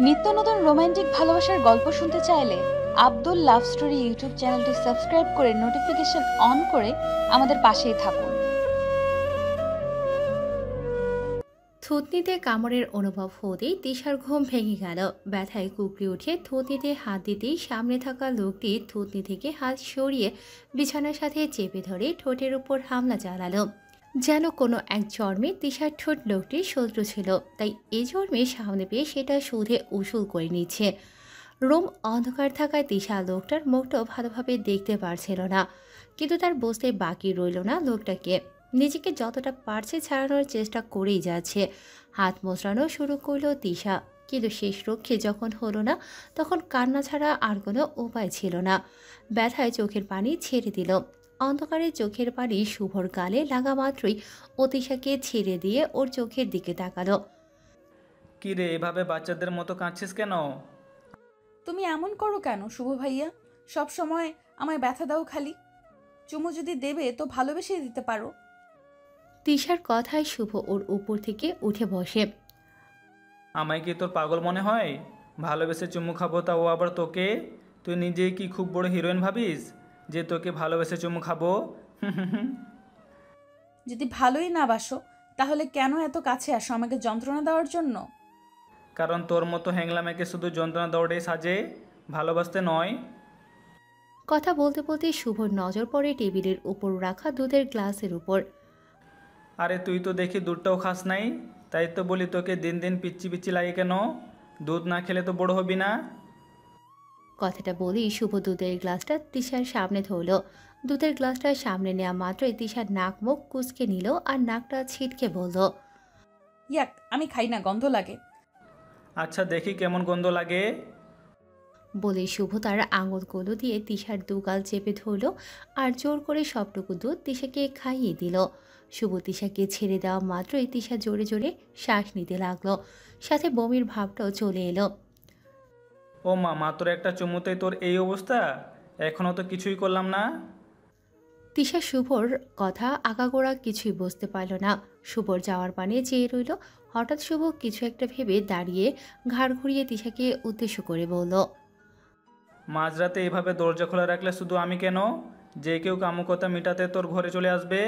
নিত্য নতুন রোমান্টিক ভালোবাসার গল্প শুনতে চাইলে আব্দুল লাভ স্টোরি ইউটিউব চ্যানেলটি সাবস্ক্রাইব করে নোটিফিকেশন অন করে আমাদের পাশেই থাকুন। থুতনিতে কামড়ের অনুভব হতেই তিশার ঘুম ভেঙে গেল। ব্যথায় কুকড়ে উঠে থুতনিতে হাত দিতেই সামনে থাকা লোকটি থুতনি থেকে হাত সরিয়ে বিছানার সাথে চেপে ধরে ঠোঁটের উপর হামলা চালালো। যেন কোনো এক জন্মে তিশার ঠোঁট লোকটির শত্রু ছিল, তাই এই জন্মে সামনে পেয়ে সেটা সুদে উসুল করে নিচ্ছে। রুম অন্ধকার থাকায় তিশা লোকটার মুখটাও ভালোভাবে দেখতে পারছিল না, কিন্তু তার বুঝতে বাকি রইল না লোকটাকে। নিজেকে যতটা পারছে ছাড়ানোর চেষ্টা করেই যাচ্ছে। হাত মোচড়ানো শুরু করলো তিশা, কিন্তু শেষ রক্ষে যখন হলো না তখন কান্না ছাড়া আর কোনো উপায় ছিল না। ব্যথায় চোখের পানি ছেড়ে দিল। অন্ধকারে চোখের পানি শুভর গালে লাগা মাত্রই ও তিশাকে ছেড়ে দিয়ে ওর চোখের দিকে তাকালো। কি রে, এভাবে বাচ্চাদের মতো কাঁদছিস কেন? তুমি এমন করো কেন শুভ ভাইয়া? সব সময় আমায় ব্যথা দাও খালি। চুমু যদি দেবে তো ভালোবেসে দিতে পারো। তিশার কথায় শুভ ওর উপর থেকে উঠে বসে। আমায় কি তোর পাগল মনে হয়? ভালোবেসে চুমু খাবো, তা ও আবার তোকে? তুই নিজেই কি খুব বড় হিরোইন ভাবিস যে তোকে ভালোবেসে চুমু খাবো? যদি ভালোই না বাসো তাহলে কেন এত কাছে আসো আমাকে যন্ত্রণা দেওয়ার জন্য? কারণ তোর মতো হ্যাংলামেকে শুধু যন্ত্রণা দেওয়াটাই সাজে, ভালোবাসতে নয়। কথা বলতে বলতে শুভর নজর পড়ে টেবিলের উপর রাখা দুধের গ্লাসের উপর। আরে তুই তো দেখি দুধটাও খাস নাই, তাই তো বলি তোকে দিন দিন পিচ্ছি পিচ্ছি লাগে কেন? দুধ না খেলে তো বড় হবি না। কথাটা বলেই শুভ দুধের গ্লাসটা তিশার সামনে ধরল। দুধের গ্লাসটা সামনে নেওয়া মাত্রই তিশার নাক মুখ কুঁচকে নিল আর নাকটা ছিটকে বলল, ইয়াক, আমি খাই না, গন্ধ লাগে। আচ্ছা দেখি কেমন গন্ধ লাগে। বলে শুভ তার আঙুলগুলো দিয়ে তিশার দুগাল চেপে ধরল আর জোর করে সবটুকু দুধ তিশাকে খাইয়ে দিল। শুভ তিশাকে ছেড়ে দেওয়া মাত্রই তিশা জোরে জোরে শ্বাস নিতে লাগলো, সাথে বমির ভাবটাও চলে এলো। ও মা, মাত্র একটা চুমুতেই তোর এই অবস্থা? এখনও তো কিছুই করলাম না। তিশা শুভর কথা আগাগোড়া কিছুই বুঝতে পারল না। শুভর যাওয়ার পানে চেয়ে রইল। হঠাৎ শুভ কিছু একটা ভেবে দাঁড়িয়ে ঘাড় ঘুরিয়ে তিশাকে উদ্দেশ্য করে বলল, মাঝরাতে এভাবে দরজা খোলা রাখলে শুধু আমি কেন, যে কেউ কামুকতা মিটাতে তোর ঘরে চলে আসবে।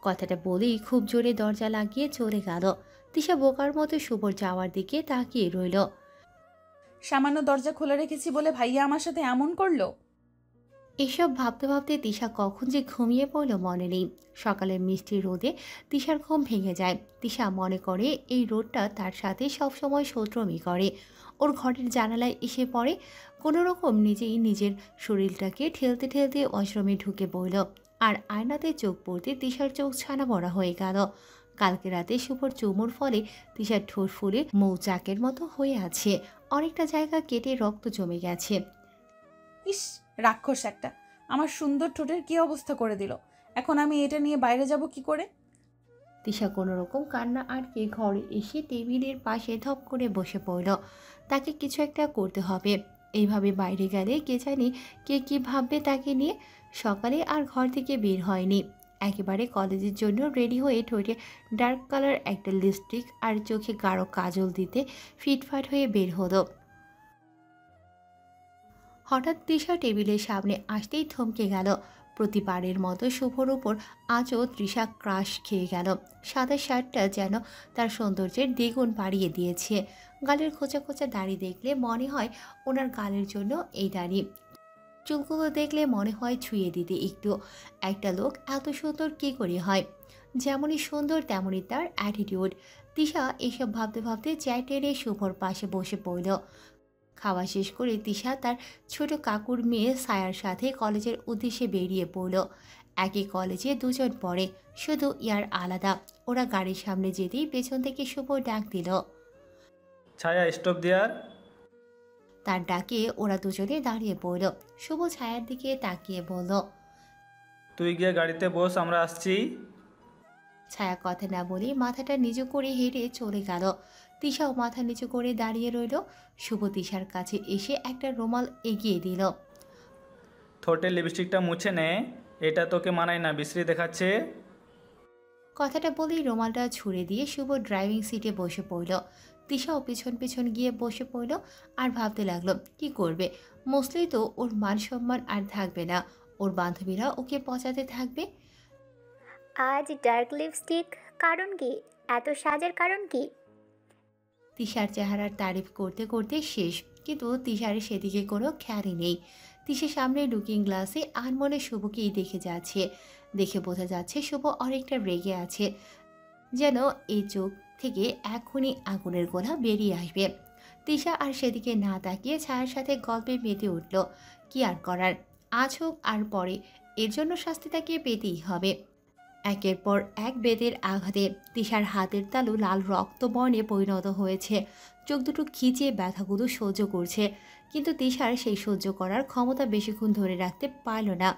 কথাটা বলেই খুব জোরে দরজা লাগিয়ে চলে গেল। তিশা বোকার মতো শুভর যাওয়ার দিকে তাকিয়ে রইল। সামান্য দরজা খোলা রেখেছি বলে ভাইয়া আমার সাথে এমন করলো? এসব ভাবতে ভাবতে তিশা কখন যে ঘুমিয়ে পড়ল মনে নেই। সকালের মিষ্টি রোদে তিশার ঘুম ভেঙে যায়। তিশা মনে করে এই রোদটা তার সাথে সবসময় শত্রুমি করে। ওর ঘরের জানালায় এসে পড়ে। কোনো রকম নিজেই নিজের শরীরটাকে ঠেলতে ঠেলতে ওয়াশরুমে ঢুকে পড়ল। আর আয়নাতে চোখ পড়তে তিশার চোখ ছানা বড়া হয়ে গেল। কালকে রাতে শুভর চুমুর ফলে তিশার ঠোঁট ফুলে মৌচাকের মতো হয়ে আছে। অনেকটা জায়গা কেটে রক্ত জমে গেছে। ইস, রাক্ষস একটা! আমার সুন্দর ঠোঁটের কি অবস্থা করে দিল। এখন আমি এটা নিয়ে বাইরে যাব কি করে? তিশা কোনো রকম কান্না আটকে ঘরে এসে টেবিলের পাশে ধপ করে বসে পড়ল। তাকে কিছু একটা করতে হবে। এইভাবে বাইরে গেলে কে জানি কে কী ভাববে তাকে নিয়ে। সকালে আর ঘর থেকে বের হয়নি। একেবারে কলেজের জন্য রেডি হয়ে ঠোঁটে ডার্ক কালার একটা লিপস্টিক আর চোখে গাঢ় কাজল দিতে ফিটফাট হয়ে বের হলো। হঠাৎ তৃষা টেবিলের সামনে আসতেই থমকে গেল। প্রতিবারের মতো শুভর উপর আজও তৃষা ক্রাশ খেয়ে গেল। সাদা শার্টটা যেন তার সৌন্দর্যের দ্বিগুণ বাড়িয়ে দিয়েছে। গালের খোঁচা খোঁচা দাড়ি দেখলে মনে হয় ওনার গালের জন্য এই দাড়ি। চুলগুলো দেখলে মনে হয় ছুঁয়ে দিতে একটু। একটা লোক এত সুন্দর কী করে হয়? যেমনই সুন্দর তেমনই তার অ্যাটিটিউড। তৃষা এসব ভাবতে ভাবতে চেয়ার টেনে শুভর পাশে বসে পড়ল। খাওয়া শেষ করে তিশা তার ছোট কাকুর মেয়ে সায়ার সাথে কলেজের উদ্দেশ্যে বেরিয়ে পড়ল। একই কলেজে দুজন পড়ে, শুধু ইয়ার আলাদা। ওরা গাড়ির সামনে যেতেই পেছন থেকে শুভ ডাক দিল। ছায়া, স্টপ দেয়ার। তার ডাকে ওরা দুজনে দাঁড়িয়ে পড়ল। শুভ ছায়ার দিকে তাকিয়ে বলল, তুই গিয়ে গাড়িতে বস, আমরা আসছি। ছায়া কথা না বলে মাথাটা নিচু করে হেঁটে চলে গেল। তিশাও মাথা নিচু করে দাঁড়িয়ে রইল। শুভ তিশার কাছে এসে একটা রুমাল এগিয়ে দিল। ঠোঁটের লিপস্টিকটা মুছে নে, এটা তোকে মানায় না, বিশ্রী দেখাচ্ছে। কথাটা বলেই রুমালটা ছুঁড়ে দিয়ে শুভ ড্রাইভিং সিটে বসে পড়ল। তিশাও পিছন পিছন গিয়ে বসে পড়ল আর ভাবতে লাগলো কি করবে। মোস্টলি তো ওর মান সম্মান আর থাকবে না, ওর বান্ধবীরা ওকে পচাতে থাকবে। আজ ডার্ক লিপস্টিক, কারণ কি? এত সাজের কারণ কি? তিশার চেহারার তারিফ করতে করতে শেষ, কিন্তু তিশার সেদিকে কোনো খেয়ালই নেই। তিশার সামনে লুকিং গ্লাসে আনমনে শুভকেই দেখে যাচ্ছে। দেখে বোঝা যাচ্ছে শুভ অনেকটা রেগে আছে, যেন এই চোখ থেকে এখনই আগুনের গোলা বেরিয়ে আসবে। তিশা আর সেদিকে না তাকিয়ে ছায়ার সাথে গল্পে মেতে উঠল। কি আর করার, আজ হোক আর পরে, এর জন্য শাস্তি তাকে পেতেই হবে। একের পর এক বেতের আঘাতে তিশার হাতের তালু লাল রক্তবর্ণে পরিণত হয়েছে। চোখ দুটো খিচিয়ে ব্যথাগুলো সহ্য করছে, কিন্তু তিশার সেই সহ্য করার ক্ষমতা বেশিক্ষণ ধরে রাখতে পারল না।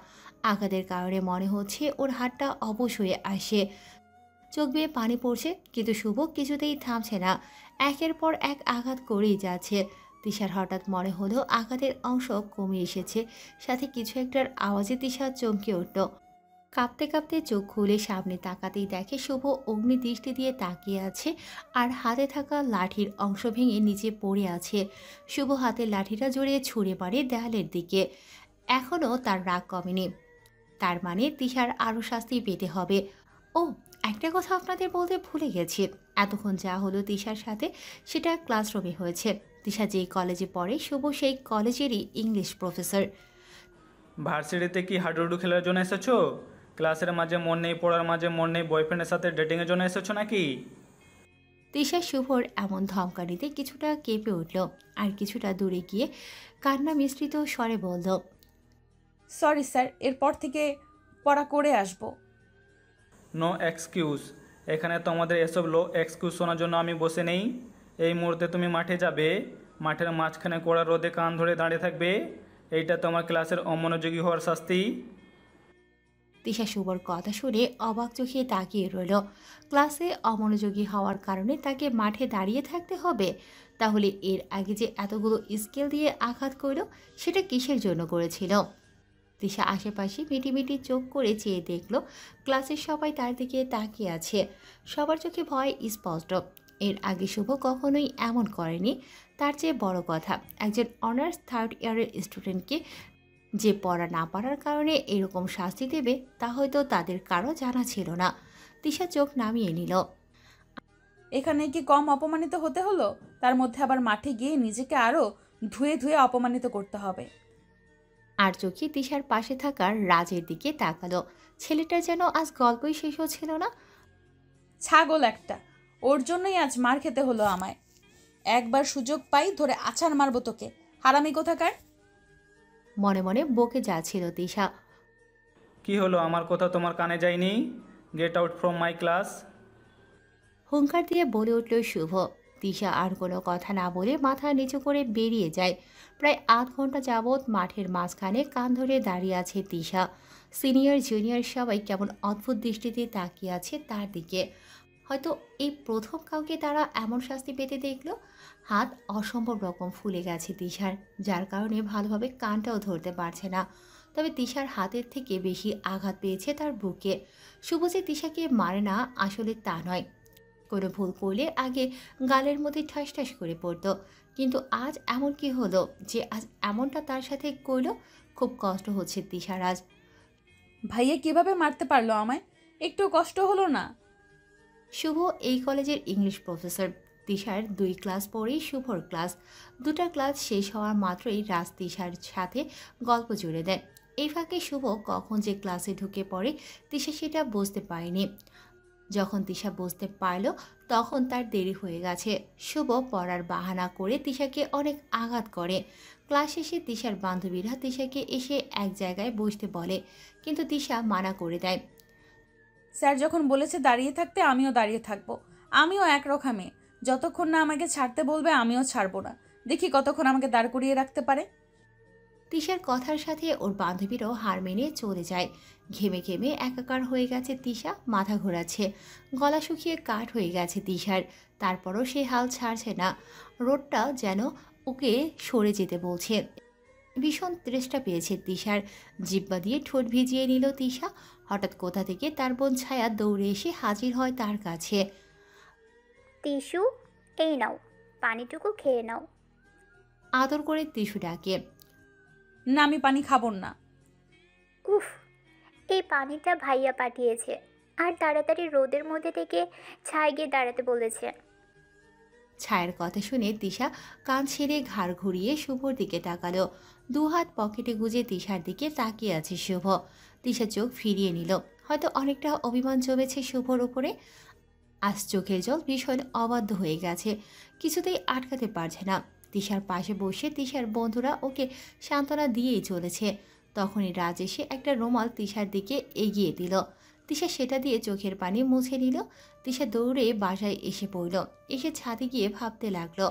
আঘাতের কারণে মনে হচ্ছে ওর হাতটা অবশ হয়ে আসে, চোখ বেয়ে পানি পড়ছে, কিন্তু শুভ কিছুতেই থামছে না। একের পর এক আঘাত করেই যাচ্ছে। তিশার হঠাৎ মনে হলো আঘাতের অংশ কমে এসেছে, সাথে কিছু একটার আওয়াজে তিশা চমকে উঠল। কাঁপতে কাঁপতে চোখ খুলে সামনে তাকাতেই দেখে শুভ অগ্নি দৃষ্টি দিয়ে তাকিয়ে আছে আর হাতে থাকা লাঠির অংশ ভেঙে নিচে পড়ে আছে। শুভ হাতের লাঠিটা জড়িয়ে ছুঁড়ে পারে দেয়ালের দিকে। এখনও তার রাগ কমেনি, তার মানে তিশার আরও শাস্তি পেতে হবে। ও, একটা কথা আপনাদের বলতে ভুলে গেছি, এতক্ষণ যা হলো তিশার সাথে সেটা ক্লাসরুমে হয়েছে। তিশা যেই কলেজে পড়ে শুভ সেই কলেজেরই ইংলিশ প্রফেসর। ভার্সিটিতে কি হাডুডু খেলার জন্য এসেছো? ক্লাসের মাঝে মন নেই, পড়ার মাঝে মন নেই, বয়ফ্রেন্ডের সাথে ডেটিংয়ের জন্য এসেছো নাকি? তিশা শুভর এমন ধমকানিতে কিছুটা কেঁপে উঠল আর কিছুটা দূরে গিয়ে কান্না মিশ্রিত স্বরে বলল, সরি স্যার, এরপর থেকে পড়া করে আসব। No excuse. এখানে তোমাদের এসব লো এক্সকিউজ শোনার জন্য আমি বসে নেই। এই মুহূর্তে তুমি মাঠে যাবে, মাঠের মাঝখানে কড়া রোদে কান ধরে দাঁড়িয়ে থাকবে। এইটা তোমার ক্লাসের অমনোযোগী হওয়ার শাস্তি। তিশা শুভর কথা শুনে অবাক চোখে তাকিয়ে রইল। ক্লাসে অমনোযোগী হওয়ার কারণে তাকে মাঠে দাঁড়িয়ে থাকতে হবে? তাহলে এর আগে যে এতগুলো স্কেল দিয়ে আঘাত করল সেটা কিসের জন্য করেছিল? তিশা আশেপাশে মিটিমিটি চোখ করে চেয়ে দেখল ক্লাসের সবাই তার দিকে তাকিয়ে আছে। সবার চোখে ভয় স্পষ্ট। এর আগে শুভ কখনোই এমন করেনি। তার চেয়ে বড় কথা, একজন অনার্স থার্ড ইয়ারের স্টুডেন্টকে যে পড়া না পারার কারণে এরকম শাস্তি দেবে তা হয়তো তাদের কারো জানা ছিল না। তিশা চোখ নামিয়ে নিল। এখানে কি কম অপমানিত হতে হলো? তার মধ্যে আবার মাঠে গিয়ে নিজেকে আরও ধুয়ে ধুয়ে অপমানিত করতে হবে। আর চোখে তিশার পাশে থাকার রাজের দিকে তাকালো। ছেলেটা যেন আজ গল্পই শেষ হচ্ছিল না। ছাগল একটা, ওর জন্যই আজ মার খেতে হলো আমায়। একবার সুযোগ পাই ধরে আছাড় মারবো তোকে, হারামি কোথাকার। মনে মনে বকে যাচ্ছিল তিশা। কি হলো, আমার কথা তোমার কানে যায়নি? Get out from my class. হুঙ্কার দিয়ে বলে উঠল শুভ। তিশা আর কোনো কথা না বলে মাথা নিচু করে বেরিয়ে যায়। প্রায় আধ ঘন্টা যাবৎ মাঠের মাঝখানে কান ধরে দাঁড়িয়ে আছে তিশা। সিনিয়র জুনিয়র সবাই কেমন অদ্ভুত দৃষ্টিতে তাকিয়ে আছে তার দিকে। হয়তো এই প্রথম কাউকে তারা এমন শাস্তি পেতে দেখল। হাত অসম্ভব রকম ফুলে গেছে তিশার, যার কারণে ভালোভাবে কানটাও ধরতে পারছে না। তবে তিশার হাতের থেকে বেশি আঘাত পেয়েছে তার বুকে। শুভ যে তিশাকে মারে না আসলে তা নয়, কোনো ভুল করলে আগে গালের মধ্যে ঠাস ঠাস করে পড়তো, কিন্তু আজ এমন কি হলো যে আজ এমনটা তার সাথে করলো? খুব কষ্ট হচ্ছে তিশার আজ। ভাইয়া কিভাবে মারতে পারলো আমায়? একটু কষ্ট হলো না? শুভ এই কলেজের ইংলিশ প্রফেসর। তিশার 2 ক্লাস পরেই শুভর ক্লাস। 2টা ক্লাস শেষ হওয়ার মাত্রই রাজ তিশার সাথে গল্প জুড়ে দেয়। এই ফাঁকে শুভ কখন যে ক্লাসে ঢুকে পড়ে তিশা সেটা বুঝতে পারেনি। যখন তিশা বুঝতে পারল তখন তার দেরি হয়ে গেছে। শুভ পড়ার বাহানা করে তিশাকে অনেক আঘাত করে। ক্লাস শেষে তিশার বান্ধবীরা তিশাকে এসে এক জায়গায় বসতে বলে, কিন্তু তিশা মানা করে দেয়। স্যার যখন বলেছে দাঁড়িয়ে থাকতে, আমিও দাঁড়িয়ে থাকবো। আমিও একরকম মেয়ে, যতক্ষণ না আমাকে ছাড়তে বলবে আমিও ছাড়বো না। দেখি কতক্ষণ আমাকে দাঁড় করিয়ে রাখতে পারে। তিশার কথার সাথে ওর বান্ধবীরাও হার মেনে চলে যায়। ঘেমে ঘেমে একাকার হয়ে গেছে তিশা, মাথা ঘোরাচ্ছে, গলা শুকিয়ে কাঠ হয়ে গেছে তিশার। তারপরও সে হাল ছাড়ছে না। রোদটা যেন ওকে সরে যেতে বলছে। ভীষণ তৃষ্ণা পেয়েছে তিশার। জিব্বা দিয়ে ঠোঁট ভিজিয়ে নিল তিশা। হঠাৎ কোথা থেকে তার বোন ছায়া দৌড়ে এসে হাজির হয় তার কাছে। টিস্যু, এই নাও, পানিটুকু খেয়ে নাও। আদর করে টিস্যু ডাকে। না, আমি পানি খাবো না। উফ, এই পানিটা ভাইয়া পাঠিয়েছে, আর তাড়াতাড়ি রোদের মধ্যে থেকে ছায় গিয়ে দাঁড়াতে বলেছে। ছায়ের কথা শুনে তিশা কান ছেড়ে ঘাড় ঘুরিয়ে শুভর দিকে তাকালো। দুহাত পকেটে গুজে তিশার দিকে তাকিয়ে আছে শুভ। তিশা চোখ ফিরিয়ে নিল, হয়তো অনেকটা অভিমান জমেছে শুভর উপরে। আজ চোখের জল ভীষণ অবাধ্য হয়ে গেছে, কিছুতেই আটকাতে পারছে না। তিশার পাশে বসে তিশার বন্ধুরা ওকে সান্ত্বনা দিয়েই চলেছে। তখনই রাজ এসে একটা রুমাল তিশার দিকে এগিয়ে দিল। তিশা সেটা দিয়ে চোখের পানি মুছে নিল। তিশা দৌড়ে বাসায় এসে পড়ল। এসে ছাদে গিয়ে ভাবতে লাগলো।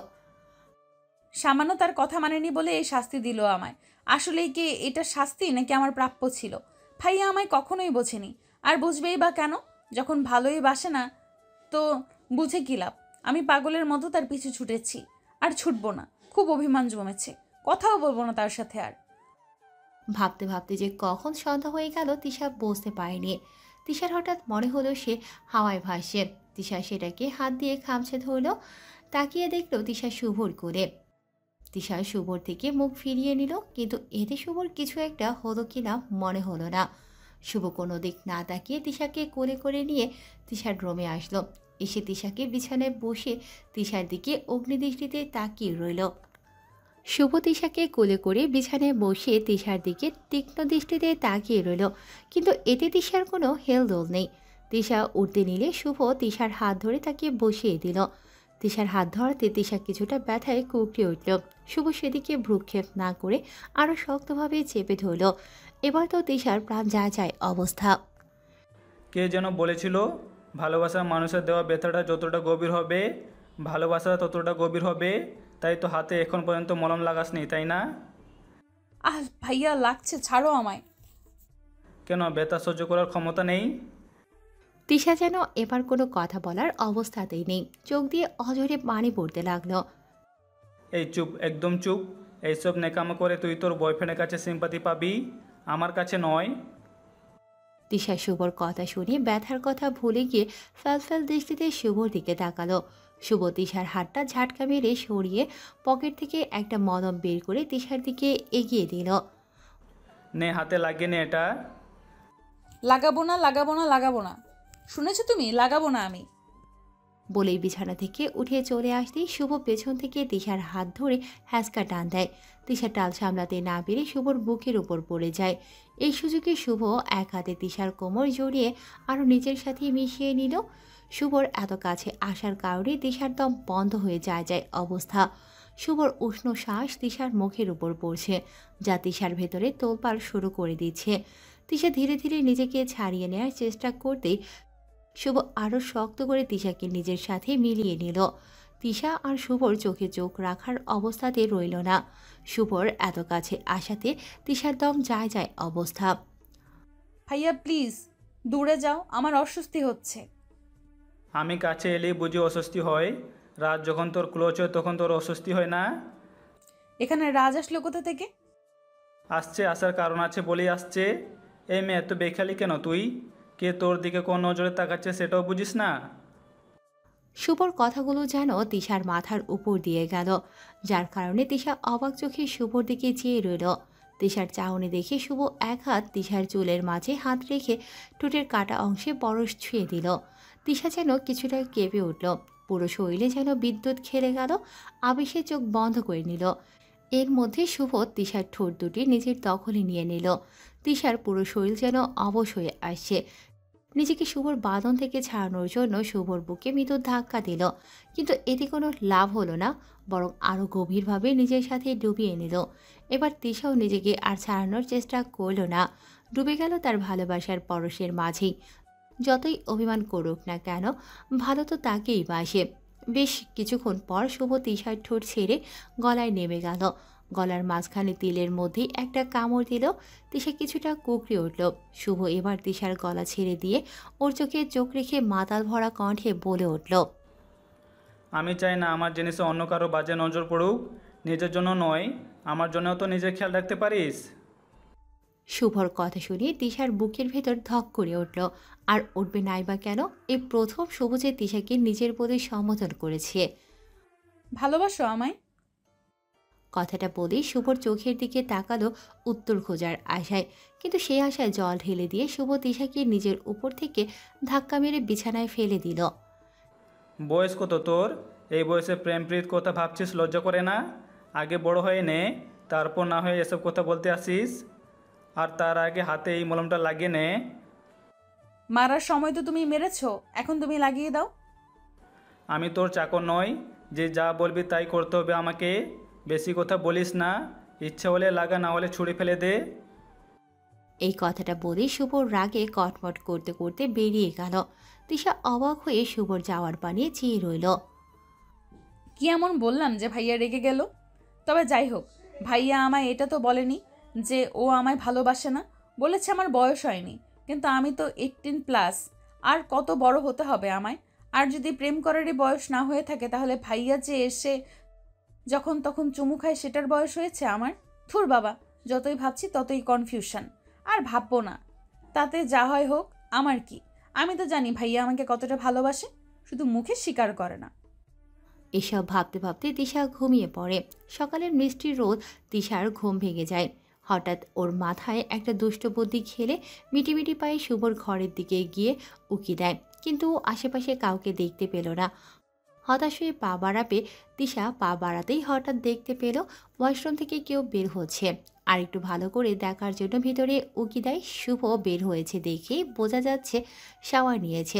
সামান্য তার কথা মানেনি বলে এই শাস্তি দিল আমায়। আসলেই কি এটা শাস্তি নাকি আমার প্রাপ্য ছিল? ভাইয়া আমায় কখনোই বোঝেনি, আর বুঝবেই বা কেন? যখন ভালোই বাসে না তো বুঝে কি লাভ? আমি পাগলের মতো তার পিছু ছুটেছি, আর ছুটবো না। খুব অভিমান জমেছে, কথাও বলবো না তার সাথে আর। ভাবতে ভাবতে যে কখন সন্ধ্যা হয়ে গেল তিশা বুঝতে পারেনি। তিশার হঠাৎ মনে হলো সে হাওয়ায় ভাসছে। তিশা সেটাকে হাত দিয়ে খামছে ধরল। তাকিয়ে দেখলো তিশা শুভর কোলে। তিশা শুভর থেকে মুখ ফিরিয়ে নিল, কিন্তু এতে শুভর কিছু একটা হলো কিনা মনে হলো না। শুভ কোনো দিক না তাকিয়ে তিশাকে কোলে করে নিয়ে তিশার রুমে আসলো। এসে তিশাকে বিছানায় বসে তিশার দিকে অগ্নিদৃষ্টিতে তাকিয়ে রইল। শুভ তিশাকে কোলে করে বিছানায় বসে তিশার দিকে তীক্ষ্ণ দৃষ্টিতে তাকিয়ে রইল, কিন্তু এতে তিশার কোনো হেলদোল নেই। তিশা উঠতে নিলে শুভ তিশার হাত ধরে তাকে বসিয়ে দিল। তিশার হাত ধরাতে তিশা কিছুটা ব্যথায় কুঁকড়ে উঠল। শুভ সেদিকে ভ্রুক্ষেপ না করে আরও শক্তভাবে চেপে ধরল। এবার তো তিশার প্রাণ যায় যায় অবস্থা। কে যেন বলেছিল, ভালোবাসার মানুষের দেওয়া ব্যথাটা যতটা গভীর হবে, ভালোবাসা ততটা গভীর হবে। তাই তো হাতে এখন পর্যন্ত মলম লাগাসনি, তাই না? আহ ভাইয়া, লাগছে, ছাড়ো আমায়। কেন, ব্যথা সহ্য করার ক্ষমতা নেই? তিশা যেন এবার কোনো কথা বলার অবস্থাতেই নেই। চোখ দিয়ে অঝরে পানি পড়তে লাগলো। এই চুপ, একদম চুপ। এইসব নেকামো করে তুই তোর বয়ফ্রেন্ডের কাছে সিম্পাতি পাবি, আমার কাছে নয়। তিশা শুভর কথা শুনে ব্যথার কথা ভুলে গিয়ে ফ্যালফ্যাল দৃষ্টিতে শুভর দিকে তাকালো। শুভ তিশার হাতটা ঝাটকা মেরে সরিয়ে পকেট থেকে একটা মলম বের করে তিশার দিকে এগিয়ে দিল। নে, হাতে লাগিয়ে নে এটা। লাগাবো না, লাগাবো না, লাগাবো না। শুনেছো তুমি? লাগাবো না আমি। বলেই বিছানা থেকে উঠে চলে আসতেই শুভ পেছন থেকে তিশার হাত ধরে হ্যাঁচকা টান দেয়। তিশা টাল সামলাতে না পেরে শুভর বুকের উপর পড়ে যায়। এই সুযোগে শুভ এক হাতে তিশার কোমর জড়িয়ে আরও নিজের সাথে মিশিয়ে নিল। শুভর এত কাছে আসার কারণে তিশার দম বন্ধ হয়ে যায় যায় অবস্থা। শুভর উষ্ণ শ্বাস তিশার মুখের উপর পড়ছে, যা তিশার ভেতরে তোলপাড় শুরু করে দিচ্ছে। তিশা ধীরে ধীরে নিজেকে ছাড়িয়ে নেওয়ার চেষ্টা করতেই শুভ আরও শক্ত করে তিশাকে নিজের সাথে মিলিয়ে নিল। তিশা আর শুভর চোখে চোখ রাখার অবস্থাতে রইল না। শুভর এত কাছে আসাতে তিশার দম যায় যায় অবস্থা। ভাইয়া প্লিজ দূরে যাও, আমার অস্বস্তি হচ্ছে। আমি কাছে এলেই বুঝি অস্বস্তি হয়? রাত যখন তোর ক্লোজ হয় তখন তোর অস্বস্তি হয় না? এখানে রাজ আসলো কোথা থেকে? আসছে, আসার কারণ আছে বলেই আসছে। এই মেয়ে, এত বেখালি কেন তুই? কে তোর দিকে কোন নজরে তাকাচ্ছে সেটাও বুঝিস না? শুভর কথাগুলো যেন তিশার মাথার উপর দিয়ে গেল, যার কারণে তিশা অবাক চোখে শুভর দিকে চেয়ে রইল। তিশার চাহনি দেখে শুভ এক হাত তিশার চুলের মাঝে হাত রেখে ঠোঁটের কাটা অংশে পরশ ছুঁয়ে দিল। তিশা যেন কিছুটা কেঁপে উঠল, পুরো শরীরে যেন বিদ্যুৎ খেলে গেল। আবেশে চোখ বন্ধ করে নিল। এর মধ্যে শুভ তিশার ঠোঁট দুটি নিজের দখলে নিয়ে নিল। তিশার পুরো শরীর যেন অবশ হয়ে আসছে। নিজেকে শুভর বাঁধন থেকে ছাড়ানোর জন্য শুভর বুকে মৃদু ধাক্কা দিল, কিন্তু এতে কোনো লাভ হলো না, বরং আরও গভীরভাবে নিজের সাথে ডুবিয়ে নিল। এবার তিশাও নিজেকে আর ছাড়ানোর চেষ্টা করল না, ডুবে গেল তার ভালোবাসার পরশের মাঝেই। যতই অভিমান করুক না কেন, ভালো তো তাকেই বাসে। বেশ কিছুক্ষণ পর শুভ তিশার ঠোঁট ছেড়ে গলায় নেমে গেল। গলার মাঝখানে তিলের মধ্যে একটা কামড় দিল। তিশা কিছুটা কুঁকড়ে উঠল। শুভ এবার তিশার গলা ছেড়ে দিয়ে ওর চোখে চোখ রেখে মাতাল ভরা কণ্ঠে বলে উঠল, আমি চাই না আমার জিনিসে অন্য কারো বাজে নজর পড়ুক। নিজের জন্য নয়, আমার জন্যও তো নিজের খেয়াল রাখতে পারিস। শুভর কথা শুনে তিশার বুকের ভেতর ধক করে উঠল। আর উঠবে নাই বা কেন? এই প্রথম শুভ যে তিশাকে নিজের প্রতি সম্বোধন করেছে। ভালোবাসো আমায়? কথাটা বলেই শুভর চোখের দিকে তাকালো উত্তর খোঁজার আশায়, কিন্তু সেই আশায় জল ঢেলে দিয়ে শুভ তিশাকে নিজের উপর থেকে ধাক্কা মেরে বিছানায় ফেলে দিল। বয়স কত তোর? এই বয়সে প্রেম প্রীত কথা ভাবছিস, লজ্জা করে না? আগে বড় হয়ে নে, তারপর না হয়ে এসব কথা বলতে আসিস। আর তার আগে হাতে এই মলমটা লাগিয়ে নে। মারার সময় তো তুমি মেরেছো, এখন তুমি লাগিয়ে দাও। আমি তোর চাকর নই যে যা বলবি তাই করতে হবে আমাকে। বেশি কথা বলিস না, ইচ্ছা হলে লাগা, না হলে ছুঁড়ে ফেলে দে। এই কথাটা বলে শুভর রাগে কটমট করতে করতে বেরিয়ে গেল। তিশা অবাক হয়ে শুভর যাওয়ার পানে চেয়ে রইল। কি এমন বললাম যে ভাইয়া রেগে গেল? তবে যাই হোক, ভাইয়া আমায় এটা তো বলেনি যে ও আমায় ভালোবাসে না। বলেছে আমার বয়স হয়নি, কিন্তু আমি তো 18+। আর কত বড় হতে হবে আমায়? আর যদি প্রেম করারই বয়স না হয়ে থাকে, তাহলে ভাইয়া যে এসে যখন তখন চুমু খায় সেটার বয়স হয়েছে আমার? থুর বাবা, যতই ভাবছি ততই কনফিউশন। আর ভাববো না, তাতে যা হয় হোক, আমার কি? আমি তো জানি ভাইয়া আমাকে কতটা ভালোবাসে, শুধু মুখে স্বীকার করে না। এসব ভাবতে ভাবতে তিশা ঘুমিয়ে পড়ে। সকালের মিষ্টি রোদ তিশার ঘুম ভেঙে যায়। হঠাৎ ওর মাথায় একটা দুষ্ট বুদ্ধি খেলে মিটিমিটি পায়ে শুভর ঘরের দিকে গিয়ে উকি দেয়, কিন্তু আশেপাশে কাউকে দেখতে পেল না। হতাশ হয়ে পা বাড়াবে তিশা, পা বাড়াতেই হঠাৎ দেখতে পেল ওয়াশরুম থেকে কেউ বের হচ্ছে। আর একটু ভালো করে দেখার জন্য ভিতরে উকি দেয়। শুভ বের হয়েছে দেখে বোঝা যাচ্ছে শাওয়ার নিয়েছে।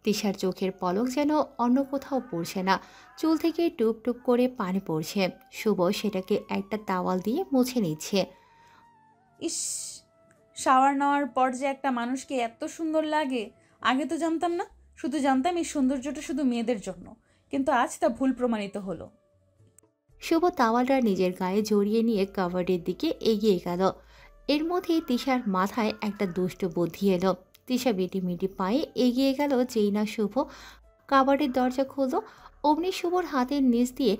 তিশার চোখের পলক যেন অন্য কোথাও পড়ছে না, চুল থেকে টুপ টুপ করে পানি পড়ছে। শুভ সেটাকে একটা তাওয়াল দিয়ে মুছে নিচ্ছে। ইস, শাওয়ার নেওয়ার পর যে একটা মানুষকে এত সুন্দর লাগে, আগে তো জানতাম না। শুধু জানতাম এই সৌন্দর্যটা শুধু মেয়েদের জন্য, কিন্তু আজ তা ভুল প্রমাণিত হলো। শুভ তাওয়ালটা নিজের গায়ে জড়িয়ে নিয়ে কাভার্ডের দিকে এগিয়ে গেল। এর মধ্যেই তিশার মাথায় একটা দুষ্ট বুদ্ধি এলো। তিশা মিটি পায়ে এগিয়ে গেল, যেই না শুভ কাভার্ডের দরজা খুলল, অমনি শুভর হাতের নিচ দিয়ে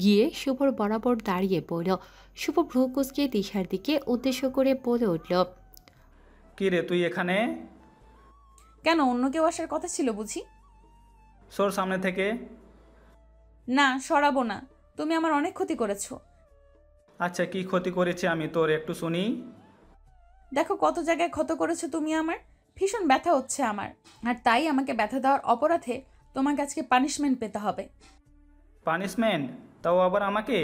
গিয়ে শুভর বরাবর দাঁড়িয়ে পড়ল। শুভ ভ্রু কুঁচকে তিশার দিকে উদ্দেশ্য করে বলে উঠল, কি রে তুই এখানে? কেন, অন্য কেউ আসার কথা ছিল বুঝি? সর সামনে থেকে। না, সরাবো না। তুমি আমার অনেক ক্ষতি করেছো। আচ্ছা, কি ক্ষতি করেছি আমি তোর, একটু শুনি। দেখো কত জায়গায় ক্ষত করেছো তুমি আমার। ভীষণ ব্যথা হচ্ছে আমার, আর তাই আমাকে ব্যথা দেওয়ার অপরাধে তোমাকে আজকে পানিশমেন্ট পেতে হবে। পানিশমেন্ট? তাও আবার আমাকে?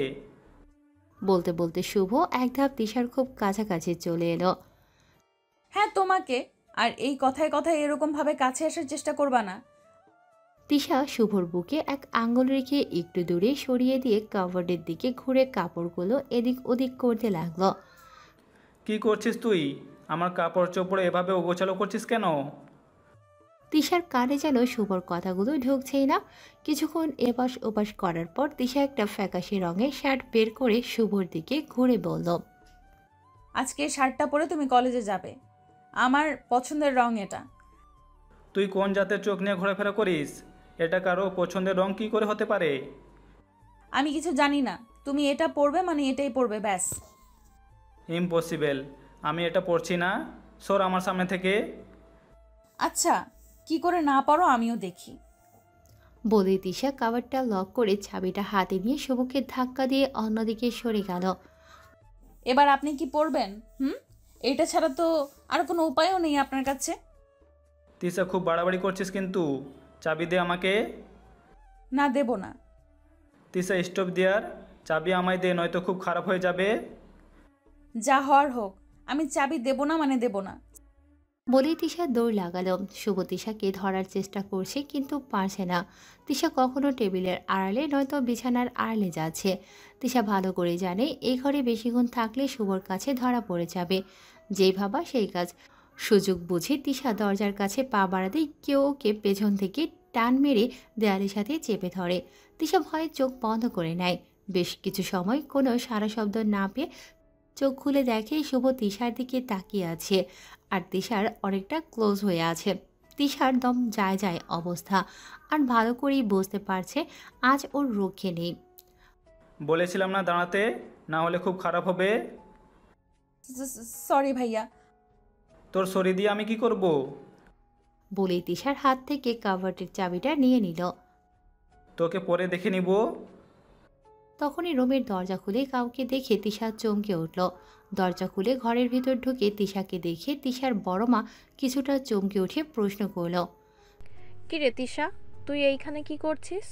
বলতে বলতে শুভ এক ধাপ তিশার খুব কাছাকাছি চলে এলো। হ্যাঁ, তোমাকে। আর এই কথায় কথায় এরকমভাবে কাছে আসার চেষ্টা করবা না। তিশা শুভর বুকে এক আঙ্গুল রেখে একটু দূরে সরিয়ে দিয়ে কাভার্ডের দিকে ঘুরে কাপড়গুলো এদিক ওদিক করতে লাগলো। কি করছিস তুই? আমার কাপড় চোপড়ে এভাবে ওগোছালো করছিস কেন? তিশার কানে যেন শুভর কথাগুলো ঢুকছেই না। কিছুক্ষণ এপাশ ওপাশ করার পর তিশা একটা ফ্যাকাশে রঙের শার্ট বের করে শুভর দিকে ঘুরে বলল, আজকে এই শার্টটা পরে তুমি কলেজে যাবে। আমার পছন্দের রং এটা। তুই কোন জাতের চোখ নিয়ে ঘোরাফেরা করিস? এটা কারো পছন্দের রং কি করে হতে পারে? আমি কিছু জানি না, তুমি এটা পরবে মানে এটাই পরবে, ব্যাস। ইম্পসিবল, আমি এটা পড়ছি না। সর আমার সামনে থেকে। আচ্ছা, কি করে না পারো আমিও দেখি। বলে তিশা কাভারটা লক করে চাবিটা হাতে নিয়ে শুভকে ধাক্কা দিয়ে অন্যদিকে সরে গেল। এবার আপনি কি পরবেন? এটা ছাড়া তো আর কোনো উপায়ও নেই আপনার কাছে। তিশা, খুব বাড়াবাড়ি করছিস কিন্তু। চাবি দে আমাকে। না, দেব না। তিশা, স্টপ দেয়ার। চাবি আমায় দে, নয়তো খুব খারাপ হয়ে যাবে। যা হওয়ার হোক, আমি চাবি দেব না মানে দেব না। বলেই তিশা দৌড় লাগালো। শুভ তিশাকে ধরার চেষ্টা করছে, কিন্তু পারছে না। তিশা কখনো টেবিলের আড়ালে নয়তো বিছানার আড়ালে যাচ্ছে। তিশা ভালো করে জানে এই ঘরে বেশিক্ষণ থাকলে শুভর কাছে ধরা পড়ে যাবে। যেই ভাবা সেই কাজ। সুযোগ বুঝে তিশা দরজার কাছে পা বাড়াতেই কেউ ওকে পেছন থেকে টান মেরে দেয়ালের সাথে চেপে ধরে। তিশা ভয়ে চোখ বন্ধ করে নেয়। বেশ কিছু সময় কোনো সারা শব্দ না পেয়ে চোখ খুলে দেখে শুভ তিশার দিকে তাকিয়ে আছে, আর তিশার অনেকটা ক্লোজ হয়ে আছে। তিশার দম যায় যায় অবস্থা, আর ভালো করেই বুঝতে পারছে আজ ওর রক্ষে নেই। বলেছিলাম না দাঁড়াতে, না হলে খুব খারাপ হবে। সরি ভাইয়া, তোর শরীর দিয়ে আমি কি করব? বলে তিশার হাত থেকে কাভার্টের চাবিটা নিয়ে নিল। তোকে পরে দেখে নিব। তখনই রুমের দরজা খুলে কাউকে দেখে তিশা চমকে উঠল। দরজা খুলে ঘরের ভিতর ঢুকে তিশাকে দেখে তিশার বড় মা কিছুটা চমকে উঠে প্রশ্ন করল। কিরে তিশা, তুই এইখানে কি করছিস?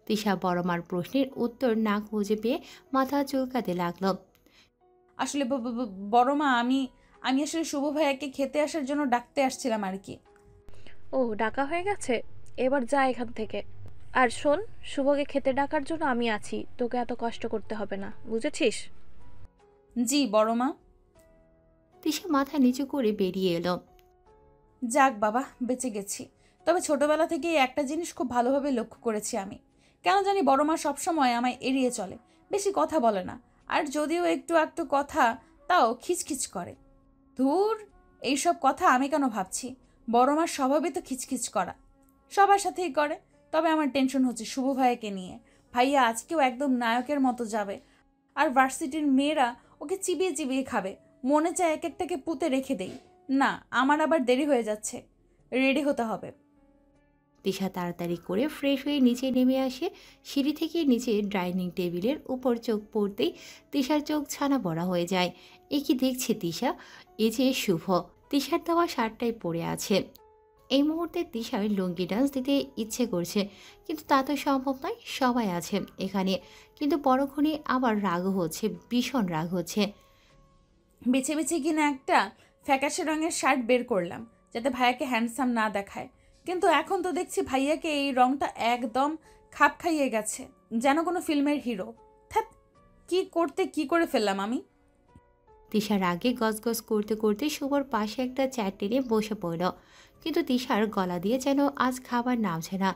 তিশা বড় মার প্রশ্নের উত্তর না খুঁজে পেয়ে মাথা চুলকাতে লাগলো। আসলে বড় মা, আমি আমি আসলে শুভ ভাইয়াকে খেতে আসার জন্য ডাকতে আসছিলাম আর কি। ও, ডাকা হয়ে গেছে, এবার যা এখান থেকে। আর শোন, শুভকে খেতে ডাকার জন্য আমি আছি, তোকে এত কষ্ট করতে হবে না, বুঝেছিস? জি বড় মা। তিশা মাথা নিচু করে বেরিয়ে এলো। যাক বাবা, বেঁচে গেছি। তবে ছোটবেলা থেকেই একটা জিনিস খুব ভালোভাবে লক্ষ্য করেছি আমি। কেন জানি বড় মা সবসময় আমায় এড়িয়ে চলে, বেশি কথা বলে না। আর যদিও একটু একটু কথা, তাও খিচখিচ করে। ধুর, এইসব কথা আমি কেন ভাবছি? বড় মার স্বভাবই তো খিচখিচ করা, সবার সাথেই করে। তবে আমার টেনশন হচ্ছে শুভ ভাইয়াকে নিয়ে। ভাইয়া আজকেও একদম নায়কের মতো যাবে, আর ভার্সিটির মেয়েরা ওকে চিবিয়ে চিবিয়ে খাবে। মনে চায় এক একটাকে পুঁতে রেখে দেই। না, আমার আবার দেরি হয়ে যাচ্ছে, রেডি হতে হবে। তিশা তাড়াতাড়ি করে ফ্রেশ হয়ে নিচে নেমে আসে। সিঁড়ি থেকে নিচে ডাইনিং টেবিলের উপর চোখ পড়তেই তিশার চোখ ছানা বড়া হয়ে যায়। এ কি দেখছে তিশা? এ যে শুভ। তিশার দেওয়া শার্টটাই পরে আছে। এই মুহূর্তে তিশার লুঙ্গি ডান্স দিতে ইচ্ছে করছে, কিন্তু তা তো সম্ভব নয়, সবাই আছে এখানে। কিন্তু পরক্ষণে আবার রাগ হচ্ছে, ভীষণ রাগ হচ্ছে। বেছে বেছে কিনা একটা ফ্যাকাশে রঙের শার্ট বের করলাম, যাতে ভাইয়াকে হ্যান্ডসাম না দেখায়। কিন্তু এখন তো দেখছি ভাইয়াকে এই রংটা একদম খাপ খাইয়ে গেছে, যেন কোনো ফিল্মের হিরো। থ্যাত, কি করে ফেললাম আমি? তিশার আগে গজগজ করতে করতে শুভর পাশে একটা চেয়ার টেনে বসে পড়ল। কিন্তু তিশার গলা দিয়ে যেন আজ খাবার নামছে না।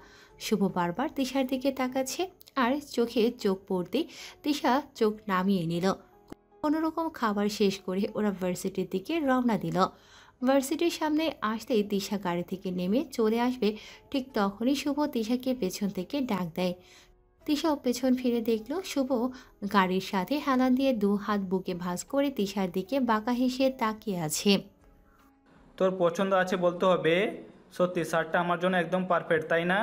শুভ বারবার তিশার দিকে তাকাচ্ছে, আর চোখে চোখ পড়তেই তিশা চোখ নামিয়ে নিল। কোনোরকম খাবার শেষ করে ওরা ভার্সিটির দিকে রওনা দিল। ভার্সিটির সামনে আসতেই তিশা গাড়ি থেকে নেমে চলে আসবে, ঠিক তখনই শুভ তিশাকে পেছন থেকে ডাক দেয়। তিশাও পেছন ফিরে দেখল শুভ গাড়ির সাথে হেলান দিয়ে দু হাত বুকে ভাঁজ করে তিশার দিকে বাঁকা হেসে তাকিয়ে আছে। তোর পছন্দ আছে বলতে হবে। সত্যি শার্টটা আমার জন্য একদম পারফেক্ট, তাই না?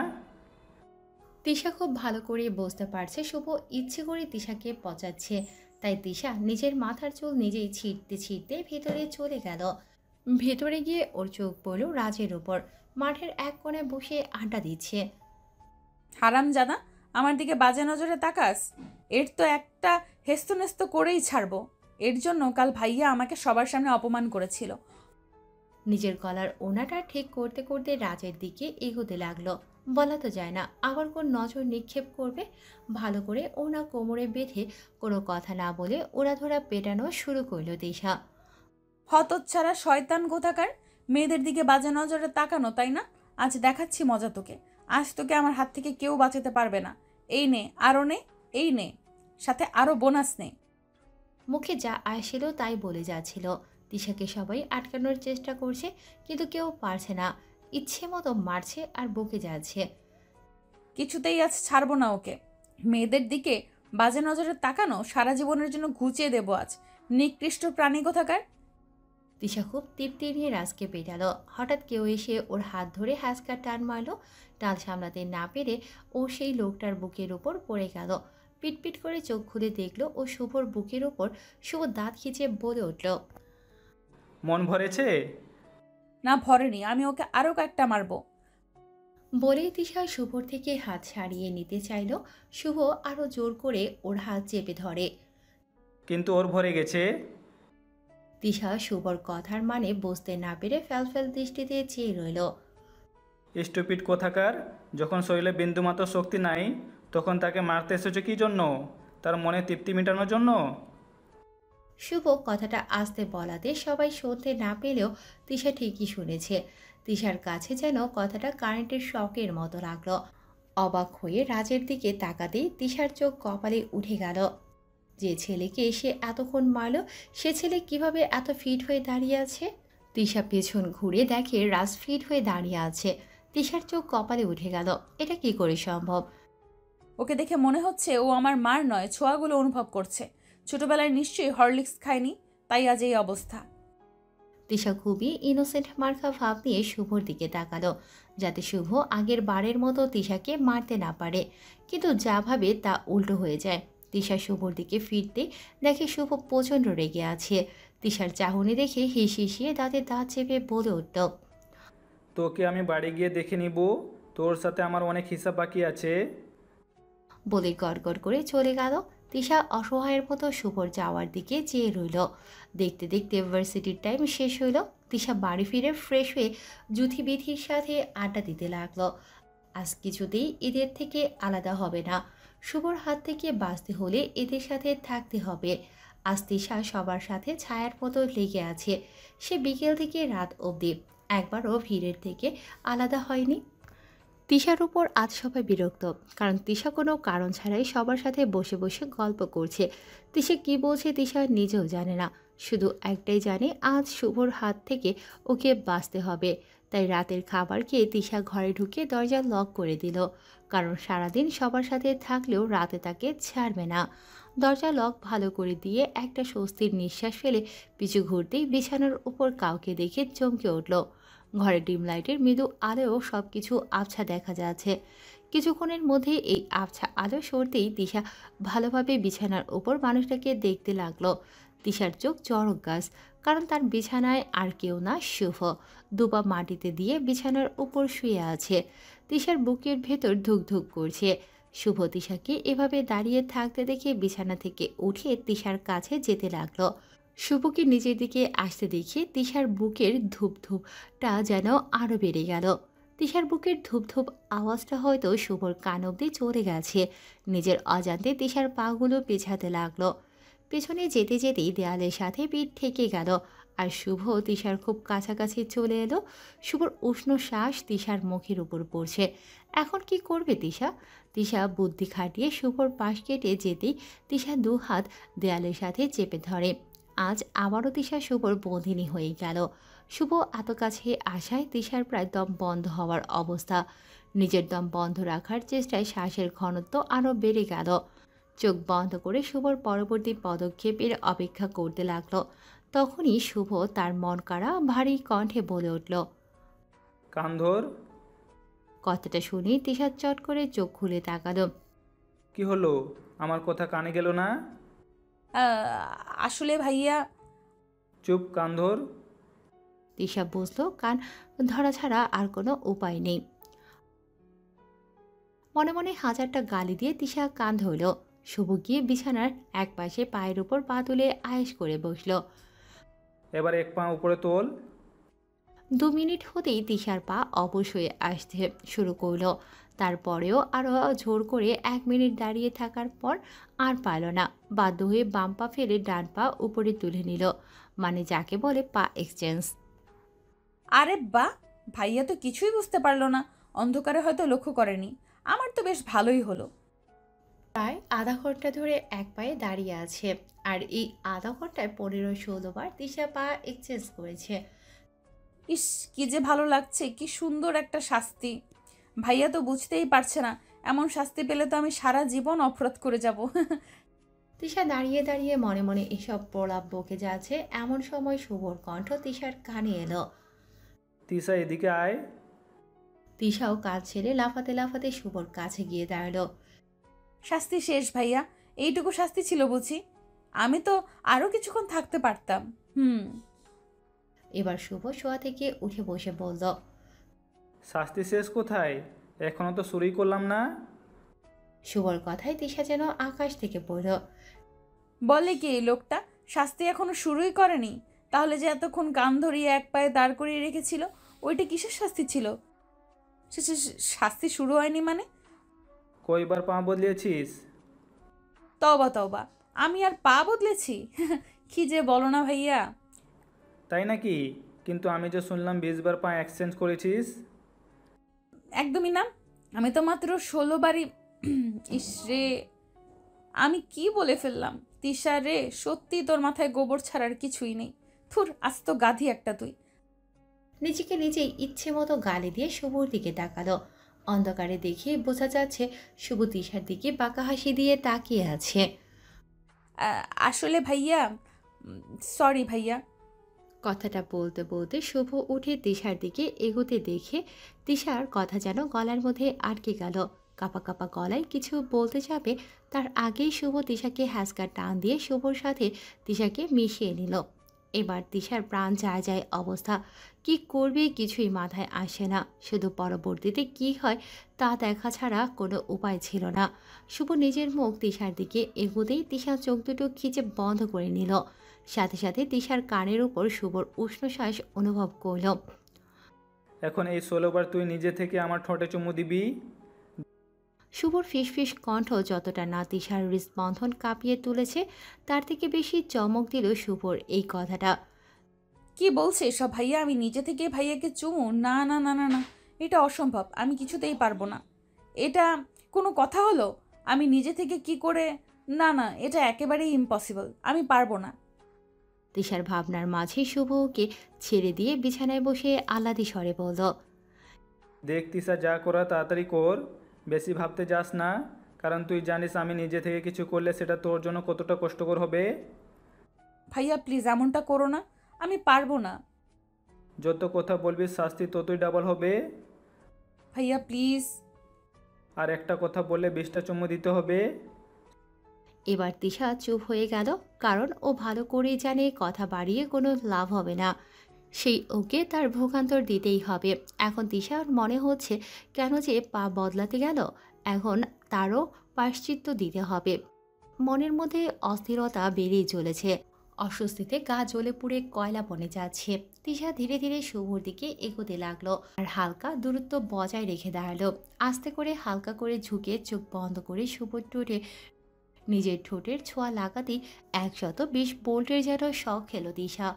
তিশা খুব ভালো করে বুঝতে পারছে শুভ ইচ্ছে করে তিশাকে পচাচ্ছে, তাই তিশা নিজের মাথার চুল নিজেই ছিঁড়তে ছিঁড়তে ভেতরে চলে গেল। ভেতরে গিয়ে ওর চোখ পড়ল রাজের ওপর। মাঠের এক কোণে বসে আড্ডা দিচ্ছে। হারামজাদা, আমার দিকে বাজে নজরে তাকাস? এর তো একটা হেস্তনেস্ত করেই ছাড়বো। এর জন্য কাল ভাইয়া আমাকে সবার সামনে অপমান করেছিল। নিজের গলার ওনাটা ঠিক করতে করতে রাজের দিকে এগোতে লাগলো। বলা তো যায় না আবার কোন নজর নিক্ষেপ করবে। ভালো করে ওনা কোমরে বেঁধে কোনো কথা না বলে ওড়াধরা পেটানো শুরু করলো তিশা। হতচ্ছাড়া শয়তান কোথাকার! মেয়েদের দিকে বাজে নজরে তাকানো, তাই না? আজ দেখাচ্ছি মজা তোকে। আজ তোকে আমার হাত থেকে কেউ বাঁচাতে পারবে না। এই নে, আরও নে, এই নে, সাথে আরও বোনাস নে। মুখে যা আসছিল তাই বলে যাচ্ছিল। তিশাকে সবাই আটকানোর চেষ্টা করছে, কিন্তু কেউ পারছে না। ইচ্ছে মতো মারছে আর বকে যাচ্ছে। কিছুতেই আজ ছাড়বো না ওকে। মেয়েদের দিকে বাজে নজরে তাকানো সারা জীবনের জন্য ঘুচিয়ে দেবো আজ। নিকৃষ্ট প্রাণী কোথাকার! তিশা খুব তৃপ্তি নিয়ে রাজকে পেটালো। হঠাৎ কেউ এসে ওর হাত ধরে হ্যাঁচকা টান মারলো। টান সামলাতে না পেরে ও সেই লোকটার বুকের ওপর পড়ে গেল। পিটপিট করে চোখ খুলে দেখলো ও শুভর বুকের ওপর। শুভ দাঁত খিচে বলে উঠল, মন ভরেছে? না ভরেনি, আমি ওকে আরও কয়েকটা মারবো। বলেই তিশা শুভর থেকে হাত ছাড়িয়ে নিতে চাইল। শুভ আরও জোর করে ওর হাত চেপে ধরে। কিন্তু ওর ভরে গেছে। তিশা শুভর কথার মানে বুঝতে না পেরে ফ্যালফ্যাল দৃষ্টিতে চেয়ে রইল। স্টুপিড কোথাকার! যখন শরীরে বিন্দুমাত্র শক্তি নাই, তখন তাকে মারতে এসেছো কী জন্য? তার মনে তৃপ্তি মেটানোর জন্য? শুভ কথাটা আসতে বলাতে সবাই শুনতে না পেলেও তিশা ঠিকই শুনেছে। তিশার কাছে যেন কথাটা কারেন্টের শকের মতো লাগলো। অবাক হয়ে রাজের দিকে তাকাতেই তিশার চোখ কপালে উঠে গেল। যে ছেলেকে সে এতক্ষণ মারল, সে ছেলে কিভাবে এত ফিট হয়ে দাঁড়িয়ে আছে? তিশা পেছন ঘুরে দেখে রাজ ফিট হয়ে দাঁড়িয়ে আছে। তিশার চোখ কপালে উঠে গেল। এটা কি করে সম্ভব? ওকে দেখে মনে হচ্ছে ও আমার মার নয়, ছোঁয়াগুলো অনুভব করছে। ছোটবেলায় নিশ্চয়ই হরলিক্স খায়নি, তাই আজ এই অবস্থা। তিশা খুবই ইনোসেন্ট মার্কা ভাব নিয়ে শুভর দিকে তাকালো, যাতে শুভ আগের বারের মতো তিশাকে মারতে না পারে। কিন্তু যা ভাবে তা উল্টো হয়ে যায়। তিশা শুভর দিকে ফিরতে দেখে শুভ প্রচণ্ড রেগে আছে। তিশার চাহনি দেখে হিসিয়ে দাঁতে দাঁত চেপে বলে উঠল, তোকে আমি বাড়ি গিয়ে দেখে নিব, তোর সাথে আমার অনেক হিসাব বাকি আছে। বলে গড়গড় করে চলে গেল। তিশা অসহায়ের মতো শুভর যাওয়ার দিকে চেয়ে রইল। দেখতে দেখতে ভার্সিটির টাইম শেষ হইল। তিশা বাড়ি ফিরে ফ্রেশ হয়ে জুথি বিথির সাথে আড্ডা দিতে লাগলো। আজ কিছুতেই এদের থেকে আলাদা হবে না। শুভর হাত থেকে বাঁচতে হলে এদের সাথে থাকতে হবে। আজ তিশা সবার সাথে ছায়ার মতো লেগে আছে। সে বিকেল থেকে রাত অবধি একবারও ভিড়ের থেকে আলাদা হয়নি। তিশার উপর আজ সবাই বিরক্ত, কারণ তিশা কোনো কারণ ছাড়াই সবার সাথে বসে বসে গল্প করছে। তিশা কি বলছে তিশা নিজেও জানে না, শুধু একটাই জানে আজ শুভর হাত থেকে ওকে বাঁচতে হবে। তাই রাতের খাবার খেয়ে তিশা ঘরে ঢুকে দরজা লক করে দিল, কারণ সারাদিন সবার সাথে থাকলেও রাতে তাকে ছাড়বে না। দরজা লক ভালো করে দিয়ে একটা স্বস্তির নিঃশ্বাস ফেলে পিছু ঘুরতেই বিছানার উপর কাউকে দেখে চমকে উঠল। ঘরে ডিম লাইটের মৃদু আলোও সব কিছু আবছা দেখা যাচ্ছে। কিছুক্ষণের মধ্যে এই আবছা আলো সরতেই তিশা ভালোভাবে বিছানার উপর মানুষটাকে দেখতে লাগলো। তিশার চোখ চড়ক গাছ, কারণ তার বিছানায় আর কেউ না, শুভ দুপা মাটিতে দিয়ে বিছানার উপর শুয়ে আছে। তিশার বুকের ভেতর ধুকধুক করছে। শুভ তিশাকে এভাবে দাঁড়িয়ে থাকতে দেখে বিছানা থেকে উঠে তিশার কাছে যেতে লাগলো। শুভকে নিজের দিকে আসতে দেখে তিশার বুকের ধূপটা যেন আরও বেড়ে গেল। তিশার বুকের ধূপধূপ আওয়াজটা হয়তো শুভর কান অব্দি চলে গেছে। নিজের অজান্তে তিশার পাগুলো পেছাতে লাগলো। পেছনে যেতে যেতেই দেয়ালের সাথে পিঠ ঠেকে গেল, আর শুভ তিশার খুব কাছাকাছি চলে এলো। শুভর উষ্ণ শ্বাস তিশার মুখের উপর পড়ছে। এখন কি করবে তিশা? তিশা বুদ্ধি খাটিয়ে শুভর পাশ কেটে যেতেই তিশা দু হাত দেয়ালের সাথে চেপে ধরে। আজ আবারও তিশা শুভর বন্দিনী হয়ে গেল। শুভ এত কাছে আসায় তিশার প্রায় দম বন্ধ হওয়ার অবস্থা। নিজের দম বন্ধ রাখার চেষ্টায় শ্বাসের ঘনত্ব আরও বেড়ে গেল। চোখ বন্ধ করে শুভর পরবর্তী পদক্ষেপের অপেক্ষা করতে লাগলো। তখনই শুভ তার মন কাড়া ভারী কণ্ঠে বলে উঠল, কান ধর। কথাটা শুনে তিশা চট করে চোখ খুলে তাকালো। কি হলো, আমার কথা কানে গেল না? আসলে ভাইয়া। চুপ, কান ধর। তিশা বুঝলো কান ধরা ছাড়া আর কোনো উপায় নেই। মনে মনে হাজারটা গালি দিয়ে তিশা কান ধরল। শুভ গিয়ে বিছানার এক পাশে পায়ের উপর পা তুলে আয়েশ করে বসল। এবার এক পা উপরে তোল। 2 মিনিট হতেই তিশার পা অবশ হয়ে আসতে শুরু করলো। তারপরেও আরও জোর করে 1 মিনিট দাঁড়িয়ে থাকার পর আর পারল না। বাধ্য হয়ে বাম পা ফেলে ডান পা উপরে তুলে নিল, মানে যাকে বলে পা এক্সচেঞ্জ। আরে বাহ, ভাইয়া তো কিছুই বুঝতে পারলো না, অন্ধকারে হয়তো লক্ষ্য করেনি। আমার তো বেশ ভালোই হলো। প্রায় আধা ঘন্টা ধরে এক পায়ে দাঁড়িয়ে আছে, আর এই আধা ঘন্টায় 15-16 বার তিশা পা এক্সচেঞ্জ করেছে। ইস, কি যে ভালো লাগছে, কি সুন্দর একটা শাস্তি। ভাইয়া তো বুঝতেই পারছে না, এমন শাস্তি পেলে তো আমি সারা জীবন অপরাধ করে যাব। তিশা দাঁড়িয়ে দাঁড়িয়ে মনে মনে এসব প্রলাপ বকে যাচ্ছে। এমন সময় শুভর কণ্ঠ তিশার কানে এলো। তিশা, এদিকে আয়। তিশাও কাজ ছেড়ে লাফাতে লাফাতে শুভর কাছে গিয়ে দাঁড়ালো। শাস্তি শেষ ভাইয়া, এইটুকু শাস্তি ছিল বুঝি? আমি তো আরো কিছুক্ষণ থাকতে পারতাম। এবার শুভ শোয়া থেকে উঠে বসে বলল, শাস্তি শেষ কোথায়? এখনো তো শুরুই করলাম না। শুভর কথায় তিশা যেন আকাশ থেকে পড়ল। বলে কি এই লোকটা, শাস্তি এখনো শুরুই করেনি? তাহলে যে এতক্ষণ কান ধরিয়ে এক পায়ে দাঁড় করিয়ে রেখেছিল, ওইটা কিসের শাস্তি ছিল? শাস্তি শুরু হয়নি মানে? কয়বার পা বদলিয়েছিস? তবা তবা, আমি আর পা বদলেছি? কি যে বলো না ভাইয়া। তাই নাকি? কিন্তু আমি যে শুনলাম 20 বার পা এক্সচেঞ্জ করেছিস। একদমই না, আমি তো মাত্র 16 বারই। ইসরে, আমি কি বলে ফেললাম। তিশা রে, সত্যি তোর মাথায় গোবর ছাড়ার কিছুই নেই। থুর, আস্ত গাধি একটা তুই। নিজেকে নিজেই ইচ্ছে মতো গালি দিয়ে শুভর দিকে তাকালো। অন্ধকারে দেখে বোঝা যাচ্ছে শুভ তিশার দিকে বাঁকা হাসি দিয়ে তাকিয়ে আছে। আসলে ভাইয়া, সরি ভাইয়া। কথাটা বলতে বলতে শুভ উঠে তিশার দিকে এগোতে দেখে তিশার কথা যেন গলার মধ্যে আটকে গেল। কাপা কাপা গলায় কিছু বলতে যাবে তার আগেই শুভ তিশাকে হ্যাসকা টান দিয়ে শুভর সাথে তিশাকে মিশিয়ে নিল। এবার তিশার প্রাণ যায় যায় অবস্থা, কি করবে কিছুই মাথায় আসে না, শুধু পরবর্তীতে কি হয় তা দেখা ছাড়া কোনো উপায় ছিল না। শুভ নিজের মুখ তিশার দিকে এগোতেই তিশা চোখ দুটো খিচে বন্ধ করে নিল। সাথে সাথে তিশার কানের উপর শুভর উষ্ণ শ্বাস অনুভব করল। এখন এই 16 বার তুই নিজে থেকে আমার ঠোঁটে চুমু দিবি? শুভর ফিসফিস কণ্ঠ যতটা না তিশার হৃদস্পন্দন কাঁপিয়ে তুলেছে তার থেকে বেশি চমক দিল শুভর এই কথাটা। কি বলছে এসব ভাইয়া? আমি নিজে থেকে ভাইয়াকে চুমু? না না না না না, এটা অসম্ভব, আমি কিছুতেই পারবো না। এটা কোনো কথা হলো? আমি নিজে থেকে কি করে? না না, এটা একেবারেই ইম্পসিবল, আমি পারবো না। তিশার ভাবনার মাঝে শুভ ওকে ছেড়ে দিয়ে বিছানায় বসে আহ্লাদি স্বরে বলল, দেখ তিশা, যা করা তাড়াতাড়ি কর, বেশি ভাবতে যাস না, কারণ তুই জানিস আমি নিজে থেকে কিছু করলে সেটা তোর জন্য কতটা কষ্টকর হবে। ভাইয়া প্লিজ এমনটা করো না, আমি পারবো না। যত কথা বলবি শাস্তি ততই ডাবল হবে। ভাইয়া প্লিজ। আর একটা কথা বললে 20টা চুমু দিতে হবে। এবার তিশা চুপ হয়ে গেল, কারণ ও ভালো করেই জানে কথা বাড়িয়ে কোনো লাভ হবে না, সেই ওকে তার ভোগান্তর দিতেই হবে। এখন তিশার মনে হচ্ছে কেন যে পা বদলাতে গেল, এখন তারও প্রায়শ্চিত্ত দিতে হবে। মনের মধ্যে অস্থিরতা বেড়েই চলেছে, অস্বস্তিতে গা জ্বলে পুড়ে কয়লা বনে যাচ্ছে। তিশা ধীরে ধীরে শুভর দিকে এগোতে লাগলো আর হালকা দূরত্ব বজায় রেখে দাঁড়ালো। আস্তে করে হালকা করে ঝুঁকে চোখ বন্ধ করে শুভর ঠোঁটে নিজের ঠোঁটের ছোঁয়া লাগাতেই 120 ভোল্টের যেন শখ খেলো তিশা।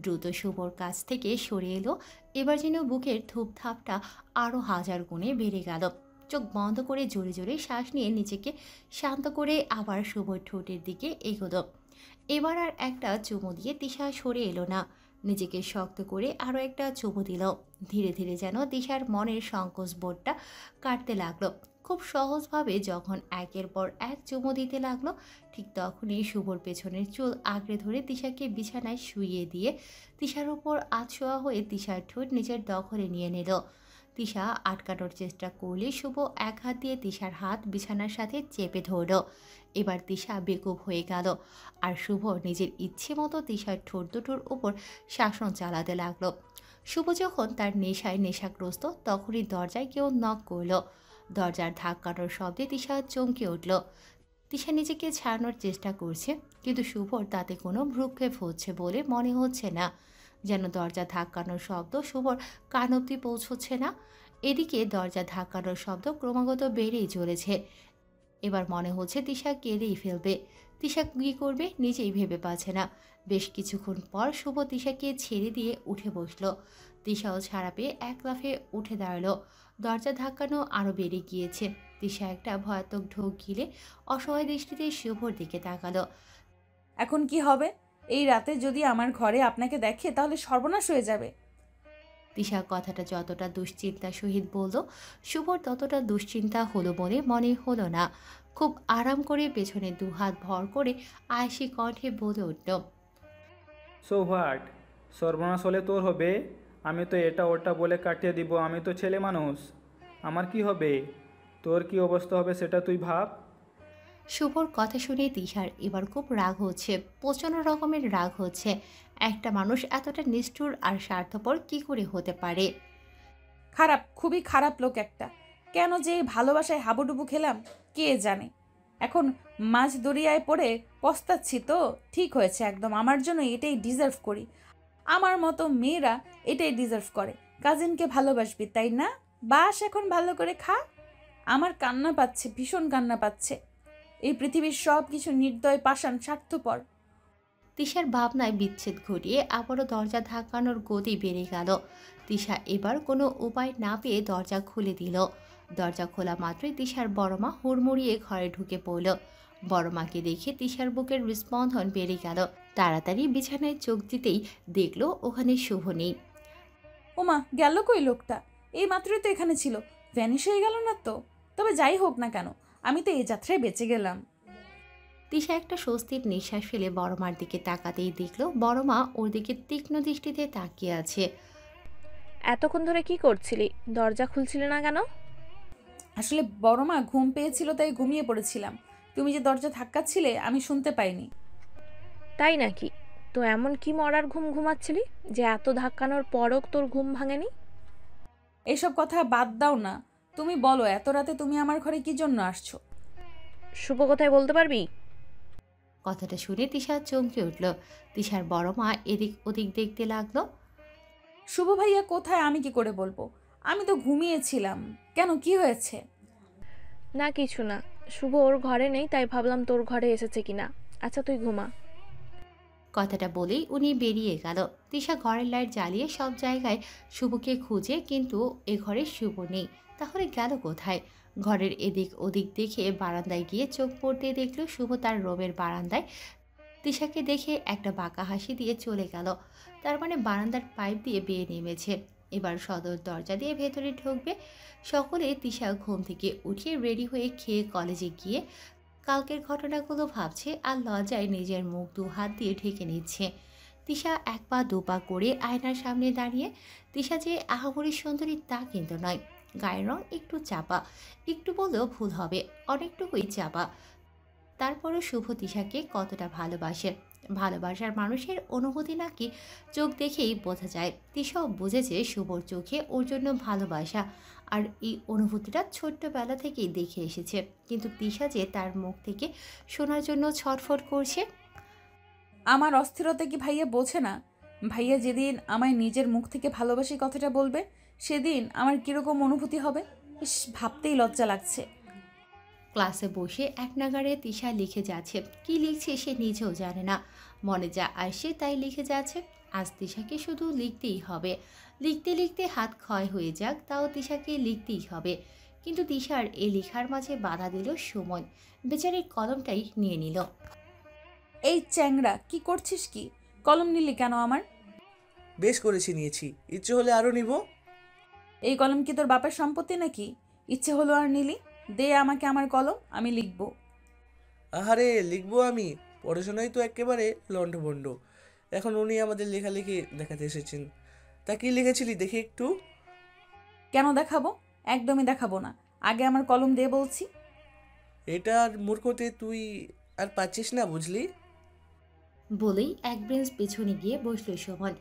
দ্রুত শুভর কাছ থেকে সরে এলো। এবার যেন বুকের ধূপধাপটা আরও 1000 গুণে বেড়ে গেল। চোখ বন্ধ করে জোরে জোরে শ্বাস নিয়ে নিজেকে শান্ত করে আবার শুভর ঠোঁটের দিকে এগোলো। এবার আর একটা চুমু দিয়ে তিশা সরে এলো না, নিজেকে শক্ত করে আরও একটা চুমু দিল। ধীরে ধীরে যেন তিশার মনের সংকোচ বোধটা কাটতে লাগলো। খুব সহজভাবে যখন একের পর এক চুমু দিতে লাগলো, ঠিক তখনই শুভর পেছনের চুল আঁকড়ে ধরে তিশাকে বিছানায় শুইয়ে দিয়ে তিশার উপর আধশোয়া হয়ে তিশার ঠোঁট নিজের দখলে নিয়ে নিল। তিশা আটকানোর চেষ্টা করলে শুভ এক হাত দিয়ে তিশার হাত বিছানার সাথে চেপে ধরল। এবার তিশা বেকুব হয়ে গেল আর শুভ নিজের ইচ্ছে মতো তিশার ঠোঁট দুটোর উপর শাসন চালাতে লাগলো। শুভ যখন তার নেশায় নেশাগ্রস্ত তখনই দরজায় কেউ নক করল। দরজার ধাক্কানোর শব্দে তিশা চমকে উঠল। তিশা নিজেকে ছাড়ানোর চেষ্টা করছে, কিন্তু শুভর তাতে কোনো ভ্রুক্ষেপ হচ্ছে বলে মনে হচ্ছে না। যেন দরজা ধাক্কানোর শব্দ শুভর কান অব্দি পৌঁছচ্ছে না। এদিকে দরজা ধাক্কানোর শব্দ ক্রমাগত বেড়েই চলেছে। এবার মনে হচ্ছে তিশা কেঁদেই ফেলবে। তিশা কী করবে নিজেই ভেবে পাচ্ছে না। বেশ কিছুক্ষণ পর শুভ তিশাকে ছেড়ে দিয়ে উঠে বসলো। তিশাও ছাড়া পেয়ে এক লাফে উঠে দাঁড়ালো। দরজা ধাক্কানো আরও বেড়ে গিয়েছে। তিশা একটা ভয়াতক ঢোক গিলে অসহায় দৃষ্টিতে শুভর দিকে তাকালো। এখন কি হবে? এই রাতে যদি আমার ঘরে আপনাকে দেখে তাহলে সর্বনাশ হয়ে যাবে। তিশা কথাটা যতটা দুশ্চিন্তার সহিত বলল, শুভর ততটা দুশ্চিন্তা হলো বলে মনে হলো না। খুব আরাম করে পেছনে দুহাত ভর করে আয়েশি কণ্ঠে বলে উঠল, সো হোয়াট? সর্বনাশ হলে তোর হবে? আমি তো এটা ওটা বলে কাটিয়ে দিব। আমি তো ছেলে মানুষ, আমার কি হবে? তোর কি অবস্থা হবে সেটা তুই ভাব। শুভর কথা শুনে তিশার এবার খুব রাগ হচ্ছে, প্রচণ্ড রকমের রাগ হচ্ছে। একটা মানুষ এতটা নিষ্ঠুর আর স্বার্থপর কি করে হতে পারে? খারাপ, খুবই খারাপ লোক একটা। কেন যে এই ভালোবাসায় হাবুডুবু খেলাম কে জানে। এখন মাঝ দরিয়ায় পড়ে পস্তাচ্ছি তো। ঠিক হয়েছে একদম, আমার জন্য এটাই ডিজার্ভ করি। আমার মতো মেয়েরা এটাই ডিজার্ভ করে। কাজিনকে ভালোবাসবি তাই না? বাস এখন ভালো করে খা। আমার কান্না পাচ্ছে, ভীষণ কান্না পাচ্ছে। এই পৃথিবীর সব কিছু নির্দয়, পাষাণ, স্বার্থপর। তিশার ভাবনায় বিচ্ছেদ ঘটিয়ে আবারও দরজা ধাক্কানোর গতি বেড়ে গেল। তিশা এবার কোনো উপায় না পেয়ে দরজা খুলে দিল। দরজা খোলা মাত্রই তিশার বড়মা হুড়মুড়িয়ে ঘরে ঢুকে পড়ল। বড়মাকে দেখে তিশার বুকের হৃদস্পন্দন বেড়ে গেল। তাড়াতাড়ি বিছানায় চোখ দিতেই দেখল ওখানে শুভ নেই। ওমা, গেল কই লোকটা? এই মাত্রই তো এখানে ছিল, ভ্যানিশ হয়ে গেল না তো? তবে যাই হোক না কেন, আমি তো এই যাত্রায় বেঁচে গেলাম। তিশা একটা স্বস্তির নিঃশ্বাস ফেলে বড় মার দিকে তাকাতেই দেখল বড় মা ওর দিকে তীক্ষ্ণ দৃষ্টিতে তাকিয়ে আছে। এতক্ষণ ধরে কি করছিলি? দরজা খুলছিলি না কেন? আসলে বড় মা ঘুম পেয়েছিল তাই ঘুমিয়ে পড়েছিলাম। তুমি যে দরজা ধাক্কাচ্ছিলে আমি শুনতে পাইনি। তাই নাকি? তো এমন কি মরার ঘুম ঘুমাচ্ছিলি যে এত ধাক্কানোর পরও তোর ঘুম ভাঙেনি? এইসব কথা বাদ দাও না। তুমি বলো, এত রাতে তুমি আমার ঘরে কি জন্য আসছো? শুভ কোথায় বলতে পারবি? কথাটা শুনে তিশা চমকে উঠল। তিশার বড় মা এদিক ওদিক দেখতে লাগলো। শুভ ভাইয়া কোথায় আমি কি করে বলবো? আমি তো ঘুমিয়েছিলাম। কেন, কি হয়েছে? না কিছু না, শুভ ওর ঘরে নেই তাই ভাবলাম তোর ঘরে এসেছে কিনা। আচ্ছা তুই ঘুমা। কথাটা বলেই উনি বেরিয়ে গেল। তিশা ঘরের লাইট জ্বালিয়ে সব জায়গায় শুভকে খুঁজে, কিন্তু এ ঘরে শুভ নেই। তাহলে গেল কোথায়? ঘরের এদিক ওদিক দেখে বারান্দায় গিয়ে চোখ পড়তে দেখল শুভ তার রুমের বারান্দায় তিশাকে দেখে একটা বাঁকা হাসি দিয়ে চলে গেল। তার মানে বারান্দার পাইপ দিয়ে বেয়ে নেমেছে, এবার সদর দরজা দিয়ে ভেতরে ঢুকবে। সকলে তিশা ঘুম থেকে উঠিয়ে রেডি হয়ে খেয়ে কলেজে গিয়ে কালকের ঘটনাগুলো ভাবছে আর লজ্জায় নিজের মুখ দু হাত দিয়ে ঢেকে নিচ্ছে। তিশা এক পা দু পা করে আয়নার সামনে দাঁড়িয়ে। তিশা যে আহামরি সুন্দরী তা কিন্তু নয়, গায়ের রং একটু চাপা, একটু বললেও ভুল হবে, অনেকটুকুই চাপা। তারপরও শুভ তিশাকে কতটা ভালোবাসে। ভালোবাসার মানুষের অনুভূতি নাকি চোখ দেখেই বোঝা যায়। তিশাও বুঝেছে শুভর চোখে ওর জন্য ভালোবাসা, আর এই অনুভূতিটা ছোট্টবেলা থেকেই দেখে এসেছে। কিন্তু তিশা যে তার মুখ থেকে শোনার জন্য ছটফট করছে। আমার অস্থিরতা কি ভাইয়া বোঝে না? ভাইয়া যেদিন আমায় নিজের মুখ থেকে ভালোবাসি কথাটা বলবে, সেদিন আমার কিরকম অনুভূতি হবে? ইস, ভাবতেই লজ্জা লাগছে। ক্লাসে বসে এক নাগাড়ে তিশা লিখে যাচ্ছে। কি লিখছে সে নিজেও জানে না, মনে যা আসে তাই লিখে যাচ্ছে। আজ তিশাকে শুধু লিখতেই হবে। লিখতে লিখতে হাত ক্ষয় হয়ে যাক, তাও তিশাকে লিখতেই হবে। কিন্তু তিশার এই লেখার মাঝে বাধা দিল সুমন। বেচারির কলমটাই নিয়ে নিল। এই চ্যাংড়া, কি করছিস কি? কলম নিলি কেন আমার? বেশ করেছি, নিয়েছি, ইচ্ছে হলে আরও নিব। এই কলম কি তোর বাপের সম্পত্তি নাকি? ইচ্ছে হলো আর নিলি? দে আমাকে আমার কলম, আমি লিখবো। আহারে, লিখবো আমি? পড়াশোনায় তো একেবারে লন্ডভন্ড। এখন উনি আমাদের লেখালেখি দেখাতে এসেছেন। তা কি লিখেছিলি দেখি একটু। কেন দেখাবো? একদমই দেখাবো না। আগে আমার কলম দে বলছি। এটার মূর্খতে তুই আর পাচ্ছিস না, বুঝলি? বলেই এক বেঞ্চ পেছনে গিয়ে বসল সুমন।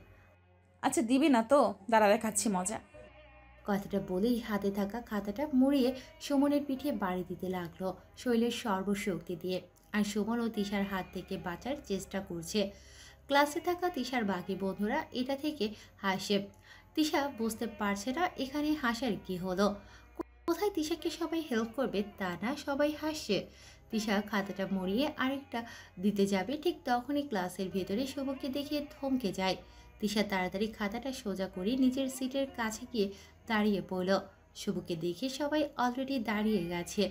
আচ্ছা দিবি না তো? দাঁড়া, দেখাচ্ছি মজা। কথাটা বলেই হাতে থাকা খাতাটা মুড়িয়ে সুমনের পিঠে বাড়ি দিতে লাগলো শৈলের সর্বশক্তি দিয়ে। আর সুমনও তিশার হাত থেকে বাঁচার চেষ্টা করছে। ক্লাসে থাকা তিশার বাকি বন্ধুরা এটা থেকে হাসে। তিশা বুঝতে পারছে না এখানে হাসার কি হলো। কোথায় তিশাকে সবাই হেল্প করবে তা না, সবাই হাসছে। তিশা খাতাটা মুড়িয়ে আরেকটা দিতে যাবে, ঠিক তখনই ক্লাসের ভেতরে শুভকে দেখে থমকে যায়। তিশা তাড়াতাড়ি খাতাটা সোজা করে নিজের সিটের কাছে গিয়ে দাঁড়িয়ে পড়ল। শুভকে দেখে সবাই অলরেডি দাঁড়িয়ে গেছে,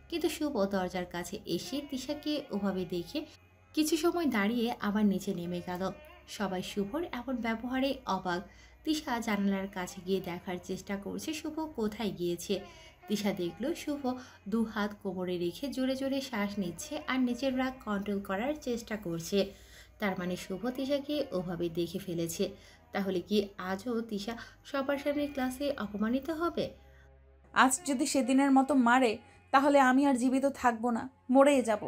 কিন্তু শুভ দরজার কাছে এসে তিশাকে ওভাবে দেখে কিছু সময় দাঁড়িয়ে আবার নিচে নেমে গেল। সবাই শুভর এমন ব্যবহারে অবাক। তিশা জানালার কাছে গিয়ে দেখার চেষ্টা করছে শুভ কোথায় গিয়েছে। তিশা দেখল শুভ দু হাত কোমরে রেখে জোরে জোরে শ্বাস নিচ্ছে আর নিজের রাগ কন্ট্রোল করার চেষ্টা করছে। তার মানে শুভ তিশাকে ওভাবে দেখে ফেলেছে। তাহলে কি আজও তিশা সবার সামনে ক্লাসে অপমানিত হবে? আজ যদি সেদিনের মতো মারে, তাহলে আমি আর জীবিত থাকবো না, মরেই যাব।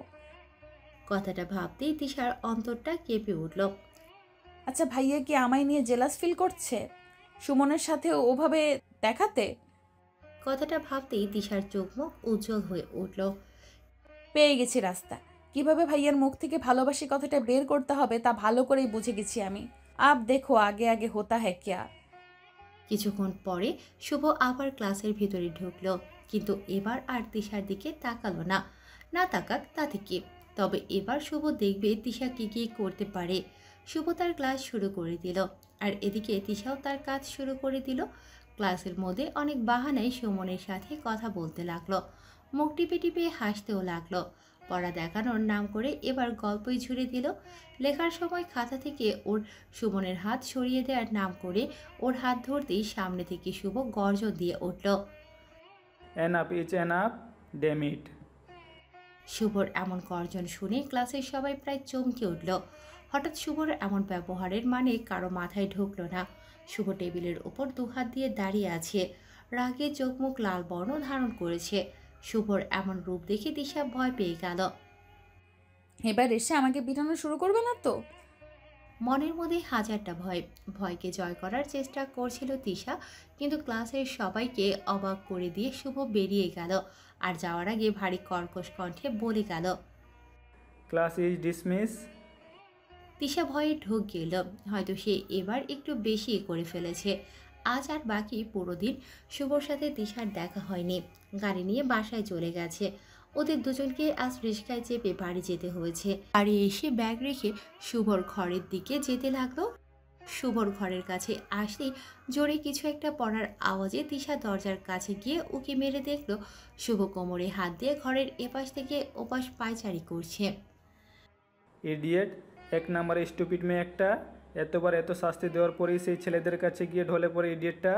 কথাটা ভাবতেই তিশার অন্তরটা কেঁপে উঠল। আচ্ছা ভাইয়া কি আমায় নিয়ে জেলাস ফিল করছে সুমনের সাথে ওভাবে দেখাতে? কথাটা ভাবতেই তিশার চোখ মুখ উজ্জ্বল হয়ে উঠল। পেয়ে গেছি রাস্তা। কিভাবে ভাইয়ার মুখ থেকে ভালোবাসি কথাটা বের করতে হবে তা ভালো করেই বুঝে গেছি আমি। আব দেখো আগে আগে হোতা হ্যাঁ ক্যা। কিছুক্ষণ পরে শুভ আবার ক্লাসের ভিতরে ঢুকলো, কিন্তু এবার আর তিশার দিকে তাকালো না। না তাকাক তাতে কি, তবে এবার শুভ দেখবে তিশা কি কি করতে পারে। শুভ তার ক্লাস শুরু করে দিল, আর এদিকে তিশাও তার কাজ শুরু করে দিল। ক্লাসের মধ্যে অনেক বাহানায় সুমনের সাথে কথা বলতে লাগলো, মুখ টিপে টিপে হাসতেও লাগলো। পড়া দেখানোর নাম করে এবার গল্পই ঝুড়ে দিল। লেখার সময় খাতা থেকে ওর সুমনের হাত সরিয়ে দেওয়ার নাম করে ওর হাত ধরতেই সামনে থেকে শুভ গর্জন দিয়ে উঠল। এনাফ ইজ এনাফ, ডেম ইট। শুভর এমন গর্জন শুনে ক্লাসের সবাই প্রায় চমকে উঠল। হঠাৎ শুভর এমন ব্যবহারের মানে কারো মাথায় ঢুকলো না। শুভ টেবিলের ওপর দুহাত দিয়ে দাঁড়িয়ে আছে, রাগে চোখ মুখ লাল বর্ণ ধারণ করেছে। শুভর এমন রূপ দেখে দিশা ভয় পেয়ে গেল। এবার এসে আমাকে পিটানো শুরু করবে না তো? মনের মধ্যে হাজারটা ভয়, ভয়কে জয় করার চেষ্টা করছিল তিশা, কিন্তু ক্লাসের সবাইকে অবাক করে দিয়ে শুভ বেরিয়ে গেল আর যাওয়ার আগে ভারী কর্কশ কণ্ঠে বলে গেল। Class is dismiss. তিশা ভয়ে ঢোক গেল, হয়তো সে এবার একটু বেশি করে ফেলেছে। আজ আর বাকি পুরো দিন শুভর সাথে তিশার দেখা হয়নি। গাড়ি নিয়ে বাসায় চলে গেছে। ওদের দুজনকে আজ রিস্কায় চেপে বাড়ি যেতে হয়েছে। বাড়ি এসে ব্যাগ রেখে শুভর ঘরের দিকে যেতে লাগলো। শুভর ঘরের কাছে আসলেই জোরে কিছু একটা পড়ার আওয়াজে তিশা দরজার কাছে গিয়ে উকি মেরে দেখলো শুভ কোমরে হাত দিয়ে ঘরের এপাশ থেকে ওপাশ পায়চারি করছে। ইডিয়েট, এক নম্বরে স্টুপিড মেয়ে একটা। এতবার এত শাস্তি দেওয়ার পরেই সেই ছেলেদের কাছে গিয়ে ঢলে পড়ে ইডিয়েটটা।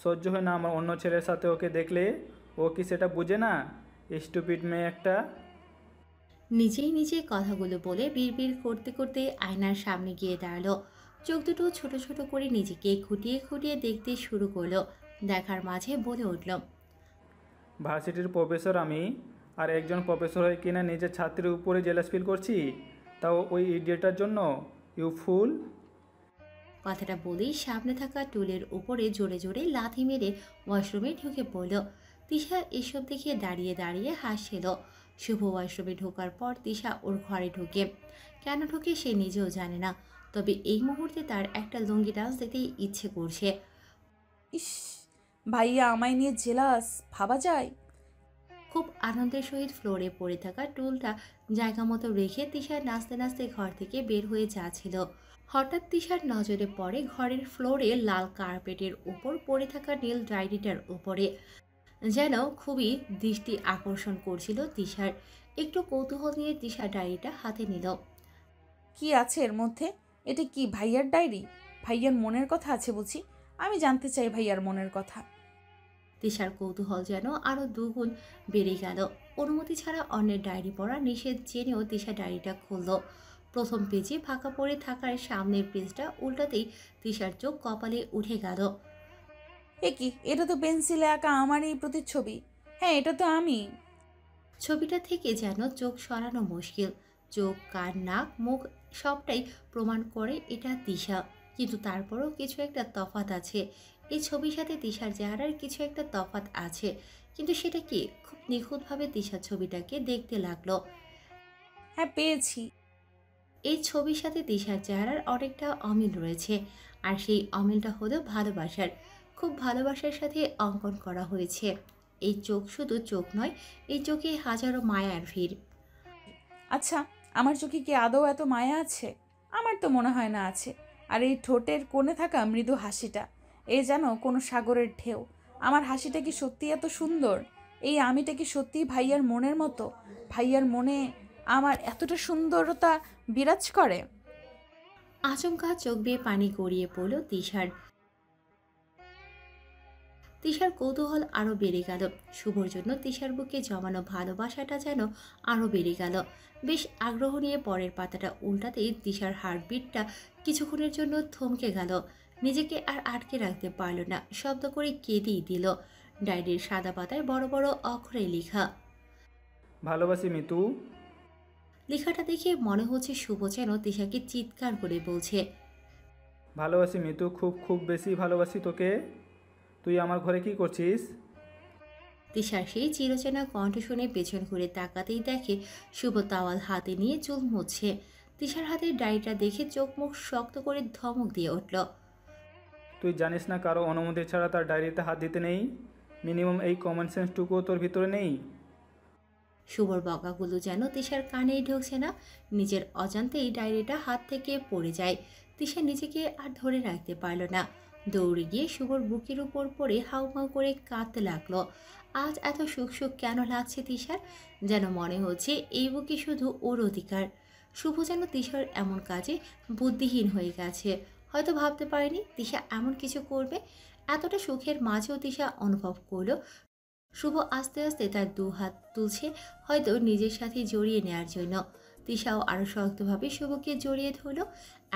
সহ্য হয় না আমার অন্য ছেলের সাথে ওকে দেখলে। ও কি সেটা বুঝে না? স্টুপিড মেয়ে একটা। নিজেই নিজে কথাগুলো বলে বিড়বিড় করতে করতে আয়নার সামনে গিয়ে দাঁড়ালো। চোখ দুটো ছোট ছোট করে নিজেকে খুঁটিয়ে খুঁটিয়ে দেখতে শুরু করলো। দেখার মাঝে বলে উঠল, ভার্সিটির প্রফেসর আমি, আর একজন প্রফেসর হয়ে কিনা নিজের ছাত্রের উপরে জেলাস ফিল করছি, তাও ওই ইডিয়েটার জন্য। ইউ ফুল। কথাটা বলেই সামনে থাকা টুলের উপরে জোরে জোরে লাথি মেরে ওয়াশরুমে ঢুকে পড়ল। তিশা এসব দেখে দাঁড়িয়ে দাঁড়িয়ে হাসছিল। শুভ ওয়াশরুমে ঢোকার পর তিশা ওর ঘরে ঢুকে। কেন ঢুকে সে নিজেও জানে না, তবে এই মুহূর্তে তার একটা লুঙ্গি ডান্স দেখতেই ইচ্ছে করছে। ইস, ভাইয়া আমায় নিয়ে জেলাস, ভাবা যায়? খুব আনন্দের সহিত ফ্লোরে পড়ে থাকা টুলটা জায়গা মতো রেখে তিশা নাচতে নাচতে ঘর থেকে বের হয়ে যাচ্ছিল। হঠাৎ তিশার নজরে পড়ে ঘরের ফ্লোরে লাল কার্পেটের উপর পড়ে থাকা নীল ডায়েরিটার উপরে। যেন খুবই দৃষ্টি আকর্ষণ করছিল তিশার। একটু কৌতূহল নিয়ে তিশা ডায়েরিটা হাতে নিল। কি আছে এর মধ্যে? এটা কি ভাইয়ার ডায়েরি? ভাইয়ার মনের কথা আছে বুঝি? আমি জানতে চাই ভাইয়ার মনের কথা। তিশার কৌতূহল যেন আরও দুগুণ বেড়ে গেল। অনুমতি ছাড়া অন্যের ডায়েরি পড়া নিষেধ জেনেও তিশা ডায়েরিটা খুলল। প্রথম পেজে ফাঁকা পড়ে থাকার সামনের পেজটা উল্টাতেই তিশার চোখ কপালে উঠে গেল। এ কি, এটা তো পেন্সিলে আঁকা আমার এই প্রতিচ্ছবি। হ্যাঁ, এটা তো আমি। ছবিটা থেকে যেন চোখ সরানো মুশকিল। চোখ, কান, নাক, মুখ সবটাই প্রমাণ করে এটা তিশা। কিন্তু তারপরও কিছু একটা তফাৎ আছে। এই ছবির সাথে তিশার চেহারার কিছু একটা তফাৎ আছে, কিন্তু সেটা কি? খুব নিখুঁতভাবে তিশার ছবিটাকে দেখতে লাগলো। হ্যাঁ, পেয়েছি। এই ছবির সাথে তিশার চেহারার অনেকটা অমিল রয়েছে, আর সেই অমিলটা হলো ভালোবাসার। খুব ভালোবাসার সাথে অঙ্কন করা হয়েছে। এই চোখ শুধু চোখ নয়, এই চোখে হাজারো মায়ার ভিড়। আচ্ছা, আমার চোখে কি আদৌ এত মায়া আছে? আমার তো মনে হয় না আছে। আর এই ঠোঁটের কোণে থাকা মৃদু হাসিটা, এ যেন কোনো সাগরের ঢেউ। আমার হাসিটা কি সত্যি এত সুন্দর? এই আমিটা কি সত্যিই ভাইয়ার মনের মতো? ভাইয়ার মনে আমার এতটা সুন্দরতা বিরাজ করে? আচমকা চোখ বেয়ে পানি গড়িয়ে পড়ল তিশার। তিশার কৌতূহল আরও বেড়ে গেল। শুভর জন্য তিশার বুকে জমানো ভালোবাসাটা যেন আরও বেড়ে গেল। বেশ আগ্রহ নিয়ে পরের পাতাটা উল্টাতেই তিশার হার্টবিটটা কিছুক্ষণের জন্য থমকে গেল। নিজেকে আর আটকে রাখতে পারল না, শব্দ করে কেঁদেই দিল। ডায়েরির সাদা পাতায় বড় বড় অক্ষরে লেখা, ভালোবাসি মিতু। লেখাটা দেখে মনে হচ্ছে শুভ যেন তিশাকে চিৎকার করে বলছে, ভালোবাসি মিতু, খুব খুব বেশি ভালোবাসি তোকে। তুই আমার ঘরে কি করছিস? তিশার সেই চিরচেনা কণ্ঠ শুনে পেছন ঘুরে তাকাতেই দেখে শুভ তাওয়াল হাতে নিয়ে চুল মুছছে। তিশার হাতের ডায়েরিটা দেখে চোখ মুখ শক্ত করে ধমক দিয়ে উঠল, তুই জানিস না কারো অনুমতি ছাড়া তার ডায়েরিতে হাত দিতে নেই? মিনিমাম এই কমন সেন্সটুকুও তোর ভিতরে নেই? শুভর বকাগুলো যেন তিশার কানেই ঢুকছে না। নিজের অজান্তেই ডায়েরিটা হাত থেকে পড়ে যায়। তিশা নিজেকে আর ধরে রাখতে পারল না, দৌড়ে গিয়ে শুভর বুকের উপর পড়ে হাউমাউ করে কাঁদতে লাগলো। আজ এত সুখ সুখ কেন লাগছে তিশার? যেন মনে হচ্ছে এই বুকে শুধু ওর অধিকার। শুভ যেন তিশার এমন কাজে বুদ্ধিহীন হয়ে গেছে। হয়তো ভাবতে পারেনি তিশা এমন কিছু করবে। এতটা সুখের মাঝেও তিশা অনুভব করলো শুভ আস্তে আস্তে তার দু হাত তুলছে, হয়তো নিজের সাথে জড়িয়ে নেয়ার জন্য। তিশাও আরো শক্তভাবে শুভকে জড়িয়ে ধরল।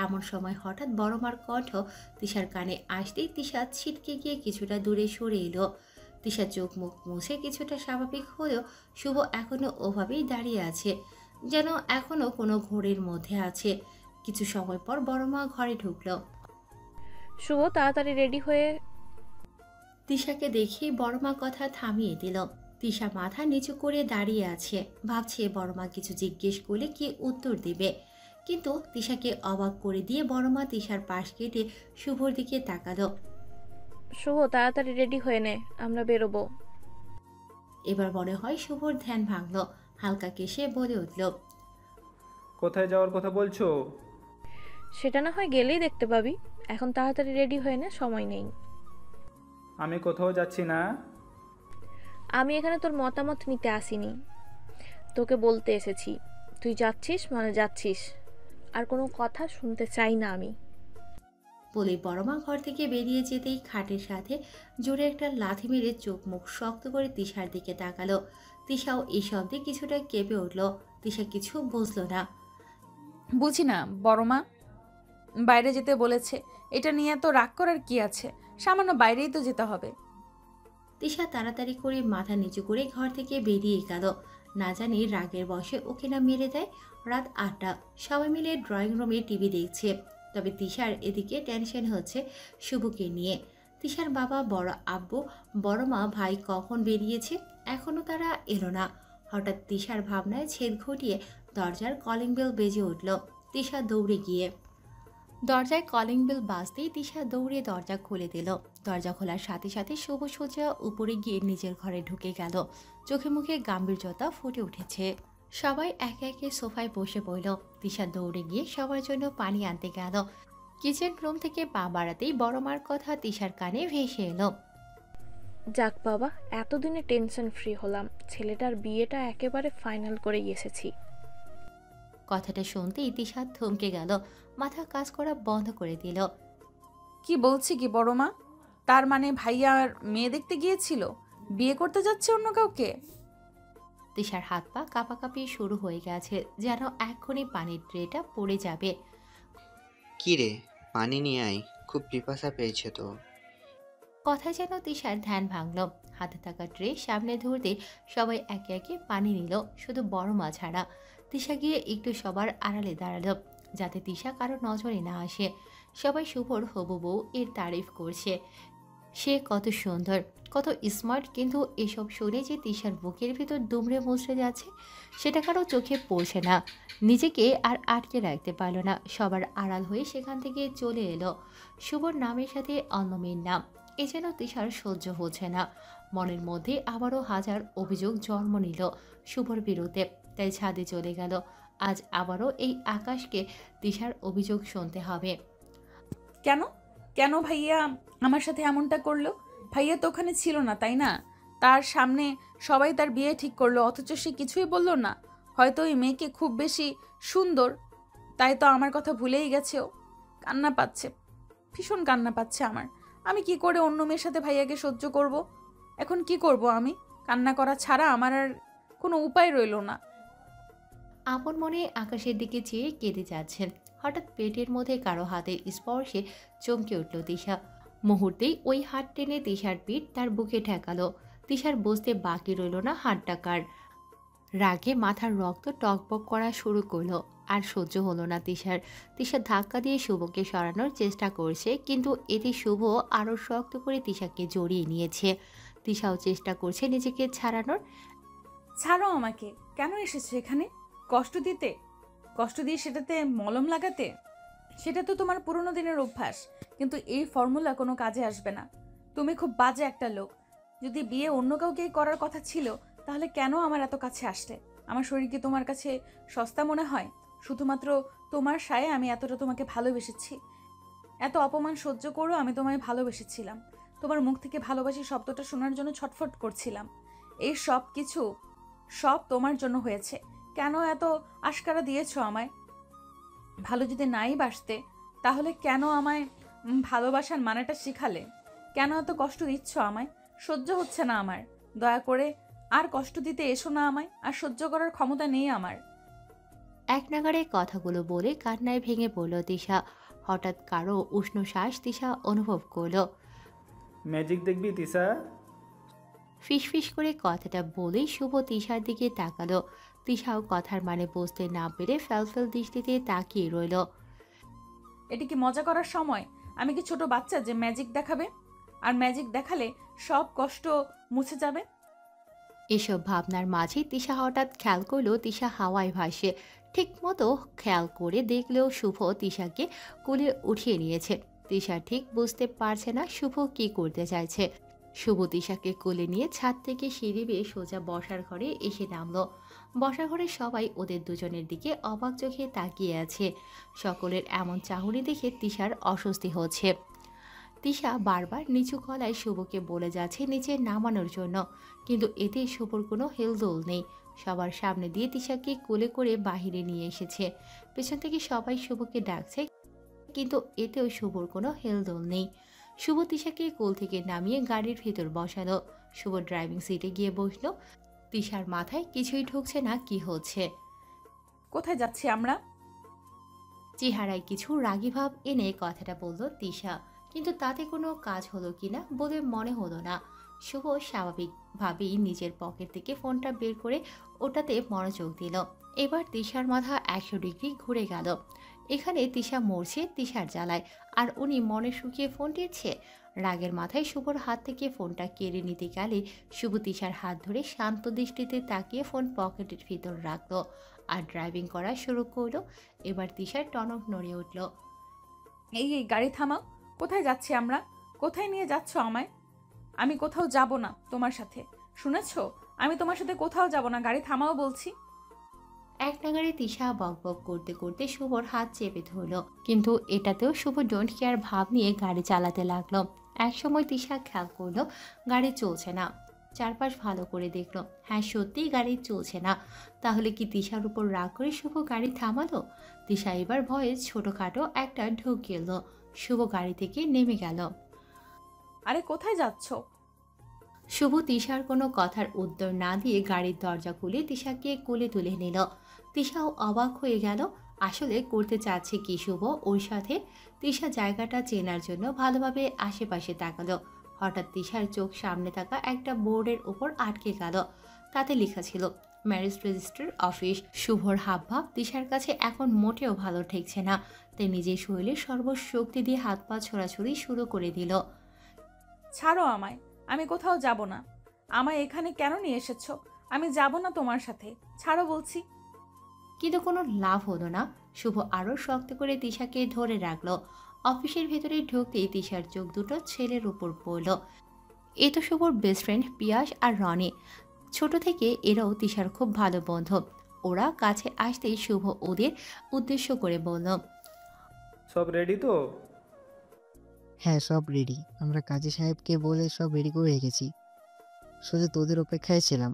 এমন সময় হঠাৎ বড় মার কণ্ঠ তিশার কানে আসতেই তিশা ছিটকে গিয়ে কিছুটা দূরে সরে এলো। তিশা চোখ মুখ মুছে কিছুটা স্বাভাবিক হলেও শুভ এখনো ওভাবেই দাঁড়িয়ে আছে, যেন এখনো কোনো ঘোরের মধ্যে আছে। কিছু সময় পর বড় মা ঘরে ঢুকলো। শুভ তাড়াতাড়ি রেডি হয়ে। তিশাকে দেখেই বড়মা কথা থামিয়ে দিল। তিশা মাথা নিচু করে দাঁড়িয়ে আছে, ভাবছে বড়মা কিছু জিজ্ঞেস করলে কি উত্তর দেবে। কিন্তু তিশাকে অবাক করে দিয়ে বড়মা তিশার পাশ কেটে শুভর দিকে তাকালো। শুভ তাড়াতাড়ি রেডি হয়ে নে, আমরা বেরোবো। এবার মনে হয় শুভর ধ্যান ভাঙলো, হালকা কেশে বলে উঠল, কোথায় যাওয়ার কথা বলছো? সেটা না হয় গেলেই দেখতে পাবি, এখন তাড়াতাড়ি রেডি হয়ে নে, সময় নেই। আমি কোথাও যাচ্ছি না। আমি এখানে তোর মতামত নিতে আসিনি, তোকে বলতে এসেছি। তুই যাচ্ছিস মানে যাচ্ছিস, আর কোনো কথা শুনতে চাই না আমি। বলে বড়মা ঘর থেকে বেরিয়ে যেতেই খাটের সাথে জোরে একটা লাথি মেরে চোখ মুখ শক্ত করে তিশার দিকে তাকালো। তিশাও এই শব্দে কিছুটা কেঁপে উঠল। তিশা কিছু বুঝলো না। বুঝি না বড় মা, বাইরে যেতে বলেছে, এটা নিয়ে তো রাগ করার কি আছে? সামান্য বাইরেই তো যেতে হবে। তিশা তাড়াতাড়ি করে মাথা নিচু করে ঘর থেকে বেরিয়ে গেল। না জানি রাগের বশে ওকে না মেরে দেয়। রাত ৮টা, সবাই মিলে ড্রয়িং রুমে টিভি দেখছে। তবে তিশার এদিকে টেনশন হচ্ছে শুভকে নিয়ে। তিশার বাবা, বড় আব্বু, বড় মা, ভাই কখন বেরিয়েছে, এখনো তারা এলো না। হঠাৎ তিশার ভাবনায় ছেদ ঘটিয়ে দরজার কলিং বেল বেজে উঠল। তিশা দৌড়ে গিয়ে দরজায় কলিং বেল বাজতেই তিশা দৌড়ে দরজা খুলে দিল। দরজা খোলার সাথে সাথে শুভ সোজা উপরে গিয়ে নিজের ঘরে ঢুকে গেল। চোখে মুখে গাম্ভীর্যতা ফুটে উঠেছে। সবাই একে একে সোফায় বসে পড়ল। তিশা দৌড়ে গিয়ে সবার জন্য পানি আনতে গেল। কিচেন রুম থেকে পা বাড়াতেই বড় মার কথা তিশার কানে ভেসে এলো। যাক বাবা, এতদিনে টেনশন ফ্রি হলাম, ছেলেটার বিয়েটা একেবারে ফাইনাল করে এসেছি। কথাটা শুনতেই তিশা থমকে গেল, মাথা কাজ করা বন্ধ করে দিল। কি বলছি কি বড় মা? তার মানে ভাইয়ার মেয়ে দেখতে গিয়েছিল, বিয়ে করতে যাচ্ছে অন্য কাউকে? তিশার হাত পা কাঁপাকাঁপি শুরু হয়ে গেছে, যেন এক্ষুনি পানির ট্রেটা পড়ে যাবে। কি রে, পানি নিয়ে আয়, খুব পিপাসা পেয়েছে তো। কথায় যেন তিশার ধ্যান ভাঙল। হাতে থাকা ট্রে সামনে ধরতে সবাই একে একে পানি নিল, শুধু বড় মা ছাড়া। তিশা গিয়ে একটু সবার আড়ালে দাঁড়ালো, যাতে তিশা কারো নজরে না আসে। সবাই শুভর হবু বউ এর তারিফ করছে। সে কত সুন্দর, কত স্মার্ট, কিন্তু এসব শুনে যে তিশার বুকের ভিতর দুমড়ে মুচড়ে যাচ্ছে, সেটা কারো চোখে পড়ছে না। নিজেকে আর আটকে রাখতে পারল না, সবার আড়াল হয়ে সেখান থেকে চলে এলো। শুভর নামের সাথে অন্য মেয়ের নাম, এ যেন তিশার সহ্য হচ্ছে না। মনের মধ্যে আবারও হাজার অভিযোগ জন্ম নিল শুভর বিরুদ্ধে, তাই ছাদে চলে গেল। আজ আবারও এই আকাশকে তিশার অভিযোগ শুনতে হবে। কেন কেন ভাইয়া আমার সাথে এমনটা করলো? ভাইয়া তো ওখানে ছিল না, তাই না? তার সামনে সবাই তার বিয়ে ঠিক করলো, অথচ সে কিছুই বলল না। হয়তো ওই মেয়েকে খুব বেশি সুন্দর, তাই তো আমার কথা ভুলেই গেছে ও। কান্না পাচ্ছে, ভীষণ কান্না পাচ্ছে আমার। আমি কি করে অন্য মেয়ের সাথে ভাইয়াকে সহ্য করব? এখন কি করব আমি? কান্না করা ছাড়া আমার আর কোনো উপায় রইল না। আপন মনে আকাশের দিকে চেয়ে কেঁদে যাচ্ছেন। হঠাৎ পেটের মধ্যে কারো হাতের স্পর্শে চমকে উঠল তিশা। মুহূর্তেই ওই হাত টেনে তিশার পিঠ তার বুকে ঠেকালো। তিশার বুঝতে বাকি রইল না হাতটা কার। রাগে মাথার রক্ত টকবক করা শুরু করলো। আর সহ্য হলো না তিশার। তিশা ধাক্কা দিয়ে শুভকে সরানোর চেষ্টা করছে, কিন্তু এতে শুভ আরও শক্ত করে তিশাকে জড়িয়ে নিয়েছে। তিশাও চেষ্টা করছে নিজেকে ছাড়ানোর। ছাড়ো আমাকে। কেন এসেছো এখানে? কষ্ট দিতে? কষ্ট দিয়ে সেটাতে মলম লাগাতে? সেটা তো তোমার পুরোনো দিনের অভ্যাস, কিন্তু এই ফর্মুলা কোনো কাজে আসবে না। তুমি খুব বাজে একটা লোক। যদি বিয়ে অন্য কাউকেই করার কথা ছিল, তাহলে কেন আমার এত কাছে আসতে? আমার শরীর কি তোমার কাছে সস্তা মনে হয়? শুধুমাত্র তোমার সায়ে আমি এতটা তোমাকে ভালোবেসেছি। এত অপমান সহ্য করেও আমি তোমায় ভালোবেসেছিলাম। তোমার মুখ থেকে ভালোবাসি শব্দটা শোনার জন্য ছটফট করছিলাম। এই সব কিছু সব তোমার জন্য হয়েছে। কেন এত আশকারা দিয়েছো আমায়? ভালো যদি নাই বাসতে, তাহলে কেন আমায় ভালোবাসার মানেটা শিখালে? কেন এত কষ্ট দিচ্ছ আমায়? সহ্য হচ্ছে না আমার। দয়া করে আর কষ্ট দিতে এসো না আমায়, আর সহ্য করার ক্ষমতা নেই আমার। এক নাগাড়ে কথাগুলো বলে কান্নায় ভেঙে পড়ল তিশা। হঠাৎ কারো উষ্ণ শ্বাস তিশা অনুভব করলো। ম্যাজিক দেখবি তিশা? ফিসফিস করে কথাটা বলেই শুভ তিশার দিকে তাকালো। তিশাও কথার মানে বুঝতে না পেরে ফ্যালফেল দৃষ্টিতে তাকিয়ে রইল। এটা কি মজা করার সময়? আমি কি ছোট বাচ্চা যে ম্যাজিক দেখাবে? আর ম্যাজিক দেখালে সব কষ্ট মুছে যাবে? এসব ভাবনার মাঝে তিশা হঠাৎ খেয়াল করলো তিশা হাওয়ায় ভাসে। ঠিক মতো খেয়াল করে দেখলেও শুভ তিশাকে কোলে উঠিয়ে নিয়েছে। তিশা ঠিক বুঝতে পারছে না শুভ কি করতে চাইছে। শুভ তিশাকে কোলে নিয়ে ছাদ থেকে সিঁড়ি বেয়ে সোজা বসার ঘরে এসে নামলো। বসার ঘরে সবাই ওদের দুজনের দিকে অবাক চোখে তাকিয়ে আছে। সকলের এমন চাহনি দেখে তিশার অস্বস্তি হচ্ছে। তিশা বারবার নিচু গলায় শুভকে বলে যাচ্ছে নিচে নামানোর জন্য, কিন্তু এতে শুভর কোনো হেলদোল নেই। সবার সামনে দিয়ে তিশাকে কোলে করে বাহিরে নিয়ে এসেছে। পেছন থেকে সবাই শুভকে ডাকছে, কিন্তু এতেও শুভর কোনো হেলদোল নেই। শুভ তিশাকে কোল থেকে নামিয়ে গাড়ির ভিতর বসালো। শুভ ড্রাইভিং সিটে গিয়ে বসলো। তিশার মাথায় কিছুই ঢুকছে না কি হচ্ছে। কোথায় যাচ্ছি আমরা? চেহারায় কিছু রাগী ভাব এনে কথাটা বলল তিশা, কিন্তু তাতে কোনো কাজ হলো কিনা বলে মনে হলো না। শুভ স্বাভাবিকভাবেই নিজের পকেট থেকে ফোনটা বের করে ওটাতে মনোযোগ দিল। এবার তিশার মাথা 100 ডিগ্রি ঘুরে গেল। এখানে তিশা মরছে তিশার জ্বালায়, আর উনি মনে শুকিয়ে ফোন টিপছে। রাগের মাথায় শুভর হাত থেকে ফোনটা কেড়ে নিতে গেলে শুভ তিশার হাত ধরে শান্ত দৃষ্টিতে তাকিয়ে ফোন পকেটের ভিতর রাখলো আর ড্রাইভিং করা শুরু করলো। এবার তিশার টনক নড়ে উঠল। এই গাড়ি থামাও। কোথায় যাচ্ছি আমরা? কোথায় নিয়ে যাচ্ছ আমায়? আমি কোথাও যাব না তোমার সাথে, শুনেছো? আমি তোমার সাথে কোথাও যাব না, গাড়ি থামাও বলছি। এক নাগাড়ে তিশা বকবক করতে করতে শুভর হাত চেপে ধরল, কিন্তু এটাতেও শুভ ডোন্ট কেয়ার ভাব নিয়ে গাড়ি চালাতে লাগলো। একসময় তিশা খেয়াল করলো গাড়ি চলছে না। চারপাশ ভালো করে দেখলো, হ্যাঁ সত্যিই গাড়ি চলছে না। তাহলে কি তিশার উপর রাগ করে শুভ গাড়ি থামালো? তিশা এবার ভয়ে ছোটখাটো একটা ঢোক গেল। শুভ গাড়ি থেকে নেমে গেল। আরে কোথায় যাচ্ছ? শুভ তিশার কোনো কথার উত্তর না দিয়ে গাড়ির দরজা খুলে তিশাকে কোলে তুলে নিল। তিশাও অবাক হয়ে গেল, আসলে করতে চাচ্ছে কি শুভ ওর সাথে। তিশা জায়গাটা চেনার জন্য ভালোভাবে আশেপাশে তাকালো। হঠাৎ তিশার চোখ সামনে থাকা একটা বোর্ডের উপর আটকে গেল। তাতে লেখা ছিল ম্যারেজ রেজিস্ট্রার অফিস। শুভর হাবভাব তিশার কাছে এখন মোটেও ভালো ঠেকছে না। তাই নিজের শরীরে সর্বশক্তি দিয়ে হাত পা ছোড়াছুড়ি শুরু করে দিল। ছাড়ো আমায়, আমি কোথাও যাব না। আমায় এখানে কেন নিয়ে এসেছো? আমি যাব না তোমার সাথে, ছাড়ো বলছি। কিন্তু কোনো লাভ হলো না। শুভ আরও শক্ত করে তিশাকে ধরে রাখলো। অফিসের ভেতরে ঢুকতেই তিশার চোখ দুটো ছেলের উপর পড়ল। এ তো শুভর বেস্ট ফ্রেন্ড পিয়াস আর রনি। ছোট থেকে এরাও তিশার খুব ভালো বন্ধু। ওরা কাছে আসতেই শুভ ওদের উদ্দেশ্য করে বলল, সব রেডি তো? হ্যাঁ সব রেডি, আমরা কাজী সাহেবকে বলে সব রেডি করে রেখেছি, শুধু তোদের অপেক্ষায় ছিলাম।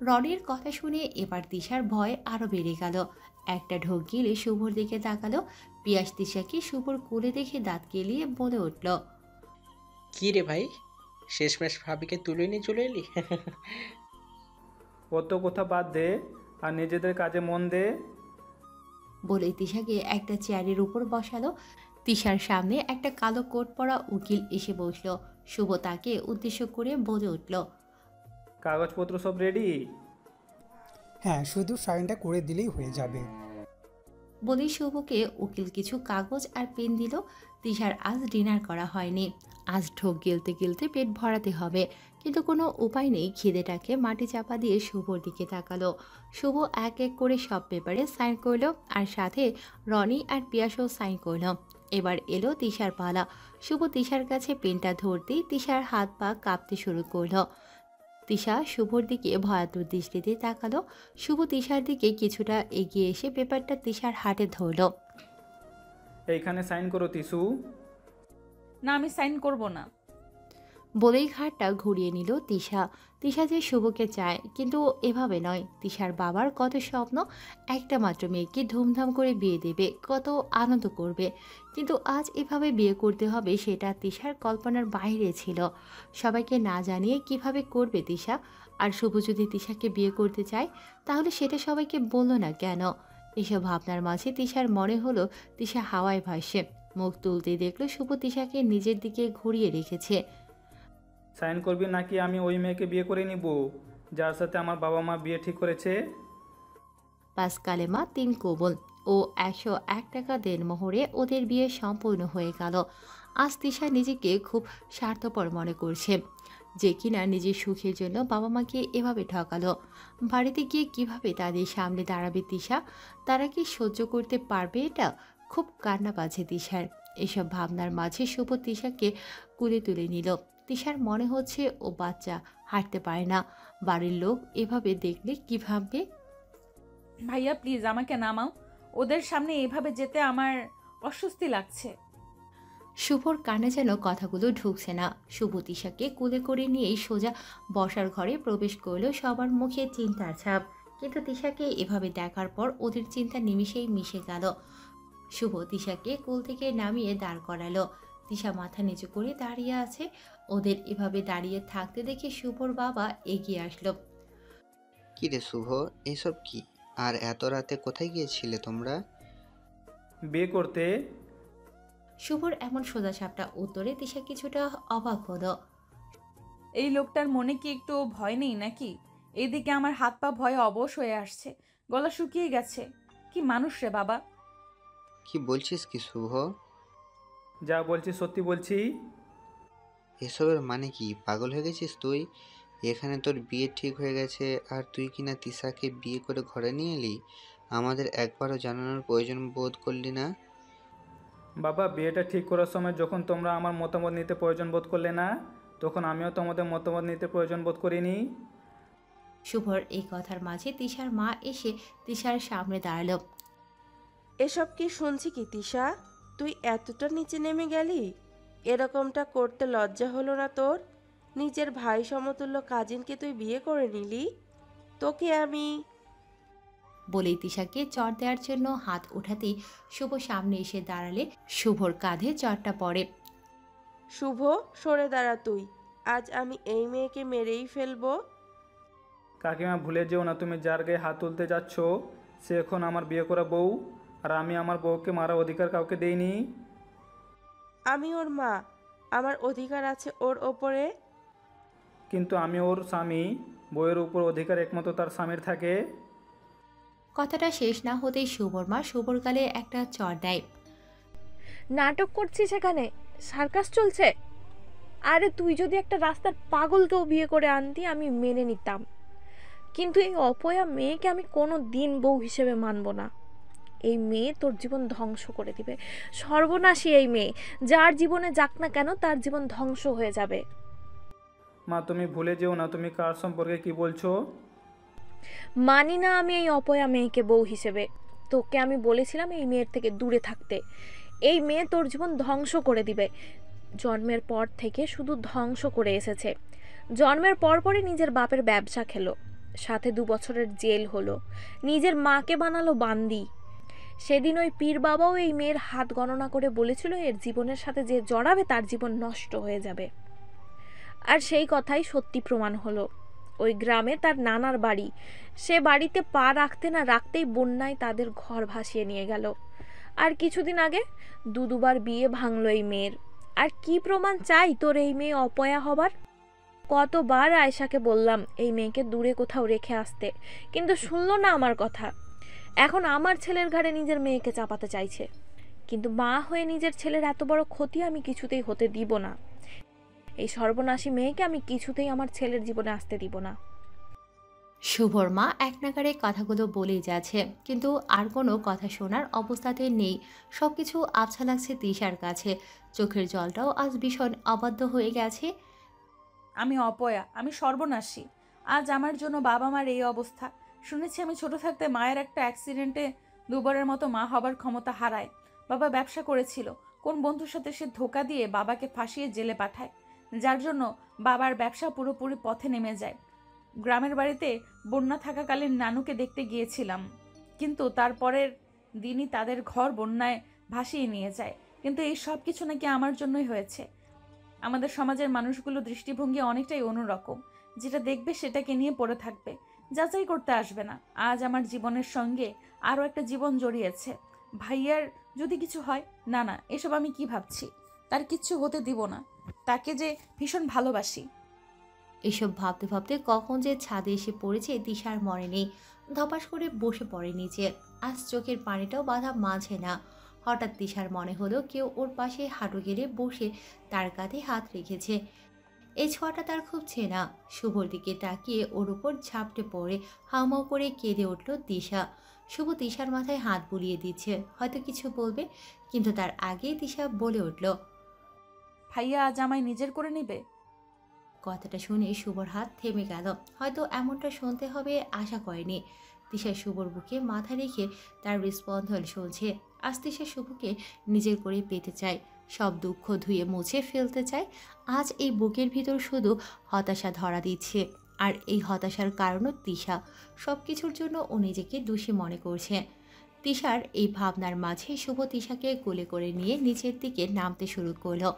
রনির কথা শুনে এবার তিশার ভয় আরও বেড়ে গেল। একটা ঢোক গিলে শুভর দিকে তাকালো। পিয়াস তিশাকে শুভর কোলে দেখে দাঁত কেলিয়ে বলে উঠল, কি রে ভাই, শেষমেশ ভাবিকে তুলে নিয়ে চলে এলি? অত কথা বাদ দে আর নিজেদের কাজে মন দে। বলে তিশাকে একটা চেয়ারের উপর বসালো। তিশার সামনে একটা কালো কোট পরা উকিল এসে বসলো। শুভ তাকে উদ্দেশ্য করে বলে উঠল, কাগজপত্র সব রেডি? হ্যাঁ, শুধু সাইনটা করে দিলেই হয়ে যাবে। বলেই শুভকে উকিল কিছু কাগজ আর পেন দিল। তিশার আজ ডিনার করা হয়নি। আজ ঢোক গিলতে গিলতে পেট ভরাতে হবে, কিন্তু কোনো উপায় নেই। খিদেটাকে মাটি চাপা দিয়ে শুভর দিকে তাকালো। শুভ এক এক করে সব পেপারে সাইন করলো, আর সাথে রনি আর পিয়াসও সাইন করলো। এবার এলো তিশার পালা। শুভ তিশার কাছে পেনটা ধরতেই তিশার হাত পা কাঁপতে শুরু করলো। তিশা শুভর দিকে ভয়াতুর দৃষ্টিতে তাকালো। শুভ তিশার দিকে কিছুটা এগিয়ে এসে পেপারটা তিশার হাতে ধরলো। এইখানে সাইন করো তিশু। না, আমি সাইন করব না। বলেই ঘাটটা ঘুরিয়ে নিল তিশা। তিশা যে শুভকে চায়, কিন্তু এভাবে নয়। তিশার বাবার কত স্বপ্ন, একটা মাত্র মেয়েকে ধুমধাম করে বিয়ে দেবে, কত আনন্দ করবে, কিন্তু আজ এভাবে বিয়ে করতে হবে সেটা তিশার কল্পনার বাইরে ছিল। সবাইকে না জানিয়ে কিভাবে করবে তিশা? আর শুভ যদি তিশাকে বিয়ে করতে চায়, তাহলে সেটা সবাইকে বলল না কেন? এসব ভাবনার মাঝে তিশার মনে হলো তিশা হাওয়ায় ভাসে। মুখ তুলতেই দেখলো শুভ তিশাকে নিজের দিকে ঘুরিয়ে রেখেছে। সাইন করবি নাকি আমি ওই মেয়েকে বিয়ে করে নিব যার সাথে আমার বাবা মা বিয়ে ঠিক করেছে? 5 কালেমা 3 কবুল ও 101 টাকা দেনমোহরে ওদের বিয়ে সম্পূর্ণ হয়ে গেল। আজ তিশা নিজেকে খুব স্বার্থপর মনে করছে, যে কিনা নিজের সুখের জন্য বাবা মাকে এভাবে ঠকালো। বাড়িতে গিয়ে কিভাবে তাদের সামনে দাঁড়াবে তিশা? তারা কি সহ্য করতে পারবে এটা? খুব কান্না পাচ্ছে তিশার। এসব ভাবনার মাঝে শুভ তিশাকে কুলে তুলে নিল। তিশার মনে হচ্ছে ও বাচ্চা, হাঁটতে পারে না। বাড়ির লোক এভাবে দেখলে কি ভাববে? ভাইয়া প্লিজ আমাকে নামাও, ওদের সামনে এভাবে যেতে আমার অস্বস্তি লাগছে। শুভর কানে যেন কথাগুলো ঢুকছে না। শুভ তিশাকে কোলে করে নিয়েই সোজা বসার ঘরে প্রবেশ করলো। সবার মুখে চিন্তার ছাপ, কিন্তু তিশাকে এভাবে দেখার পর ওদের চিন্তা নিমিষেই মিশে গেল। শুভ তিশাকে কোল থেকে নামিয়ে দাঁড় করালো। তিশা মাথা নিচু করে দাঁড়িয়ে আছে। ওদের এভাবে দাঁড়িয়ে থাকতে দেখে শুভর বাবা এগিয়ে আসলো। কি রে শুভ, এসব কি? আর এত রাতে কোথায় গিয়েছিলে তোমরা? বিয়ে করতে। শুভর এমন সোজাসাপটা উত্তরে তিশা কিছুটা অবাক হলো। এই লোকটার মনে কি একটু ভয় নেই নাকি? এইদিকে আমার হাত পা ভয়ে অবশ হয়ে আসছে, গলা শুকিয়ে গেছে। কি মানুষ রে বাবা! কি বলছিস কি শুভ? যা বলছি সত্যি বলছি। এসবের মানে কি? পাগল হয়ে গেছিস তুই? এখানে তোর বিয়ে ঠিক হয়ে গেছে আর তুই কিনা তিশাকে বিয়ে করে ঘরে নিয়ে এলি? আমাদের একবারও জানানোর প্রয়োজন বোধ করলি না? বাবা, বিয়েটা ঠিক করার সময় যখন তোমরা আমার মতামত নিতে প্রয়োজন বোধ করলে না, তখন আমিও তোমাদের মতামত নিতে প্রয়োজন বোধ করিনি। শুভর এই কথার মাঝে তিশার মা এসে তিশার সামনে দাঁড়ালো। এসব কি শুনছি কি তিশা? তুই এতটা নিচে নেমে গেলি? এরকমটা করতে লজ্জা হলো না তোর? নিজের ভাই সমতুল্য কাজিনকে তুই বিয়ে করে নিলি? তোকে আমি... বলেই তিশাকে চর দেওয়ার জন্য হাত ওঠাতেই শুভ সামনে এসে দাঁড়ালে শুভর কাঁধে চরটা পড়ে। শুভ, সরে দাঁড়া তুই। আজ আমি এই মেয়েকে মেরেই ফেলবো। কাকিমা, ভুলে যেও না তুমি যার গায়ে হাত তুলতে যাচ্ছ সে এখন আমার বিয়ে করা বউ, আর আমি আমার বউকে মারার অধিকার কাউকে দেইনি। আমি ওর মা, আমার অধিকার আছে ওর ওপরে। কিন্তু আমি ওর স্বামী, বউয়ের উপর অধিকার একমাত্র তার স্বামীর থাকে। কথাটা শেষ না হতেই শুভর মা শুভর গালে একটা চর দেয়। নাটক করছিস এখানে? সার্কাস চলছে? আরে তুই যদি একটা রাস্তার পাগলকেও বিয়ে করে আনতি আমি মেনে নিতাম, কিন্তু এই অপয়া মেয়েকে আমি কোনো দিন বউ হিসেবে মানব না। এই মেয়ে তোর জীবন ধ্বংস করে দিবে। সর্বনাশী এই মেয়ে, যার জীবনে যাক না কেন তার জীবন ধ্বংস হয়ে যাবে। মা, তুমি ভুলে যেও না তুমি কার সম্পর্কে কি বলছো। মানি না আমি এই অপয়া মেয়েকে বউ হিসেবে। তোকে আমি বলেছিলাম এই মেয়ের থেকে দূরে থাকতে। এই মেয়ে তোর জীবন ধ্বংস করে দিবে। জন্মের পর থেকে শুধু ধ্বংস করে এসেছে। জন্মের পরপরই নিজের বাপের ব্যবসা খেলো, সাথে 2 বছরের জেল হলো, নিজের মাকে বানালো বান্দি। সেদিন ওই পীর বাবাও এই মেয়ের হাত গণনা করে বলেছিল এর জীবনের সাথে যে জড়াবে তার জীবন নষ্ট হয়ে যাবে। আর সেই কথাই সত্যি প্রমাণ হলো। ওই গ্রামে তার নানার বাড়ি, সে বাড়িতে পা রাখতে না রাখতেই বন্যায় তাদের ঘর ভাসিয়ে নিয়ে গেল। আর কিছুদিন আগে দুবার বিয়ে ভাঙলো এই মেয়ের। আর কি প্রমাণ চাই তোর এই মেয়ে অপয়া হবার? কতবার আয়েশাকে বললাম এই মেয়েকে দূরে কোথাও রেখে আসতে, কিন্তু শুনলো না আমার কথা। এখন আমার ছেলের ঘাড়ে নিজের মেয়েকে চাপাতে চাইছে, কিন্তু মা হয়ে নিজের ছেলের এত বড় ক্ষতি আমি কিছুতেই হতে দিব না। এই সর্বনাশী মেয়েকে আমি কিছুতেই আমার ছেলের জীবনে আসতে দিব না। শুভর মা এক নাগারে কথাগুলো বলেই যাচ্ছে, কিন্তু আর কোনো কথা শোনার অবস্থাতে নেই। সবকিছু আবছা লাগছে তিশার কাছে। চোখের জলটাও আজ ভীষণ অবাধ্য হয়ে গেছে। আমি অপয়া, আমি সর্বনাশী। আজ আমার জন্য বাবা মার এই অবস্থা। শুনেছি আমি ছোট থাকতে মায়ের একটা অ্যাক্সিডেন্টে 2বারের মতো মা হবার ক্ষমতা হারায়। বাবা ব্যবসা করেছিল, কোন বন্ধুর সাথে সে ধোঁকা দিয়ে বাবাকে ফাঁসিয়ে জেলে পাঠায়। যার জন্য বাবার ব্যবসা পুরোপুরি পথে নেমে যায়। গ্রামের বাড়িতে বন্যা থাকাকালীন নানুকে দেখতে গিয়েছিলাম, কিন্তু তারপরের দিনই তাদের ঘর বন্যায় ভাসিয়ে নিয়ে যায়। কিন্তু এই সব কিছু নাকি আমার জন্যই হয়েছে। আমাদের সমাজের মানুষগুলো দৃষ্টিভঙ্গি অনেকটাই অন্যরকম, যেটা দেখবে সেটাকে নিয়ে পড়ে থাকবে, যাচাই করতে আসবে না। আজ আমার জীবনের সঙ্গে আরও একটা জীবন জড়িয়েছে। ভাইয়ার যদি কিছু হয়, না না, এসব আমি কি ভাবছি, তার কিচ্ছু হতে দিব না, তাকে যে ভীষণ ভালোবাসি। এসব ভাবতে ভাবতে কখন যে ছাদে এসে পড়েছে দিশার মনে নেই। ধপাস করে বসে পড়ে নিচে। আজ চোখের পানিটাও বাধা মাঝে না। হঠাৎ দিশার মনে হলো কেউ ওর পাশে হাঁটু গেড়ে বসে তার কাঁধে হাত রেখেছে। এই ছোঁয়াটা তার খুব চেনা। শুভর দিকে তাকিয়ে ওর উপর ঝাপটে পড়ে হাউমাউ করে কেঁদে উঠল দিশা। শুভ দিশার মাথায় হাত বুলিয়ে দিচ্ছে, হয়তো কিছু বলবে, কিন্তু তার আগেই দিশা বলে উঠল, ভাইয়া আজ আমায় নিজের করে নেবে। কথাটা শুনে শুভর হাত থেমে গেল। হয়তো এমনটা শুনতে হবে আশা করেনি। দিশা শুভর বুকে মাথা রেখে তার হৃস্পন্দন শুনছে। আজ দিশা শুভকে নিজের করে পেতে চায়, সব দুঃখ ধুয়ে মুছে ফেলতে চায়। আজ এই বুকের ভিতর শুধু হতাশা ধরা দিচ্ছে, আর এই হতাশার কারণও দিশা। সব কিছুর জন্য ও নিজেকে দোষী মনে করছে। তিশার এই ভাবনার মাঝে শুভ তিশাকে কোলে করে নিয়ে নিচের দিকে নামতে শুরু করলো।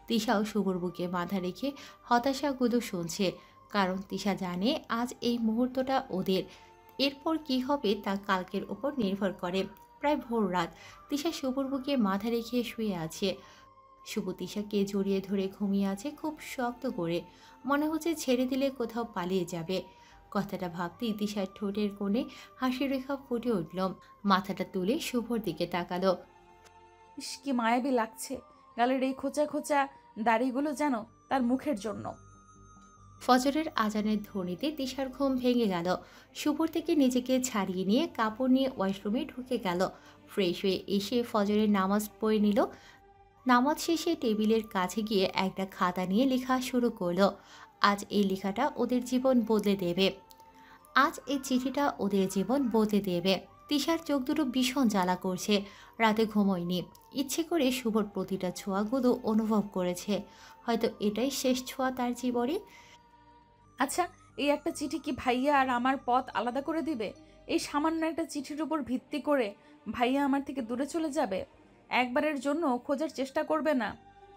তিশাও শুভর বুকে মাথা রেখে হতাশাগুলো শুনছে, কারণ তিশা জানে আজ এই মুহূর্তটা ওদের। এরপর কি হবে তা কালকের ওপর নির্ভর করে। প্রায় ভোর রাত। তিশা শুভর বুকে মাথা রেখে শুয়ে আছে। শুভ তিশাকে জড়িয়ে ধরে ঘুমিয়ে আছে খুব শক্ত করে। মনে হচ্ছে ছেড়ে দিলে কোথাও পালিয়ে যাবে। কথাটা ভাবতেই তিশার ঠোঁটের কোণে হাসি রেখা ফুটে উঠল। মাথাটা তুলে শুভর দিকে তাকালো। ইস, কি মায়াবী লাগছে। গালের এই খোঁচা খোঁচা দাড়িগুলো যেন তার মুখের জন্য। ফজরের আজানের ধ্বনিতে তিশার ঘুম ভেঙে গেল। শুভর থেকে নিজেকে ছাড়িয়ে নিয়ে কাপড় নিয়ে ওয়াশরুমে ঢুকে গেল। ফ্রেশ হয়ে এসে ফজরের নামাজ পড়ে নিল। নামাজ শেষে টেবিলের কাছে গিয়ে একটা খাতা নিয়ে লেখা শুরু করলো। আজ এই লেখাটা ওদের জীবন বদলে দেবে। আজ এই চিঠিটা ওদের জীবন বদলে দেবে। তিশার চোখ দুটো ভীষণ জ্বালা করছে। রাতে ঘুমোয়নি। ইচ্ছে করে শুভর প্রতিটা ছোঁয়াগুলো অনুভব করেছে। হয়তো এটাই শেষ ছোঁয়া তার জীবনে। আচ্ছা, এই একটা চিঠি কি ভাইয়া আর আমার পথ আলাদা করে দিবে? এই সামান্য একটা চিঠির উপর ভিত্তি করে ভাইয়া আমার থেকে দূরে চলে যাবে? একবারের জন্য খোঁজার চেষ্টা করবে না?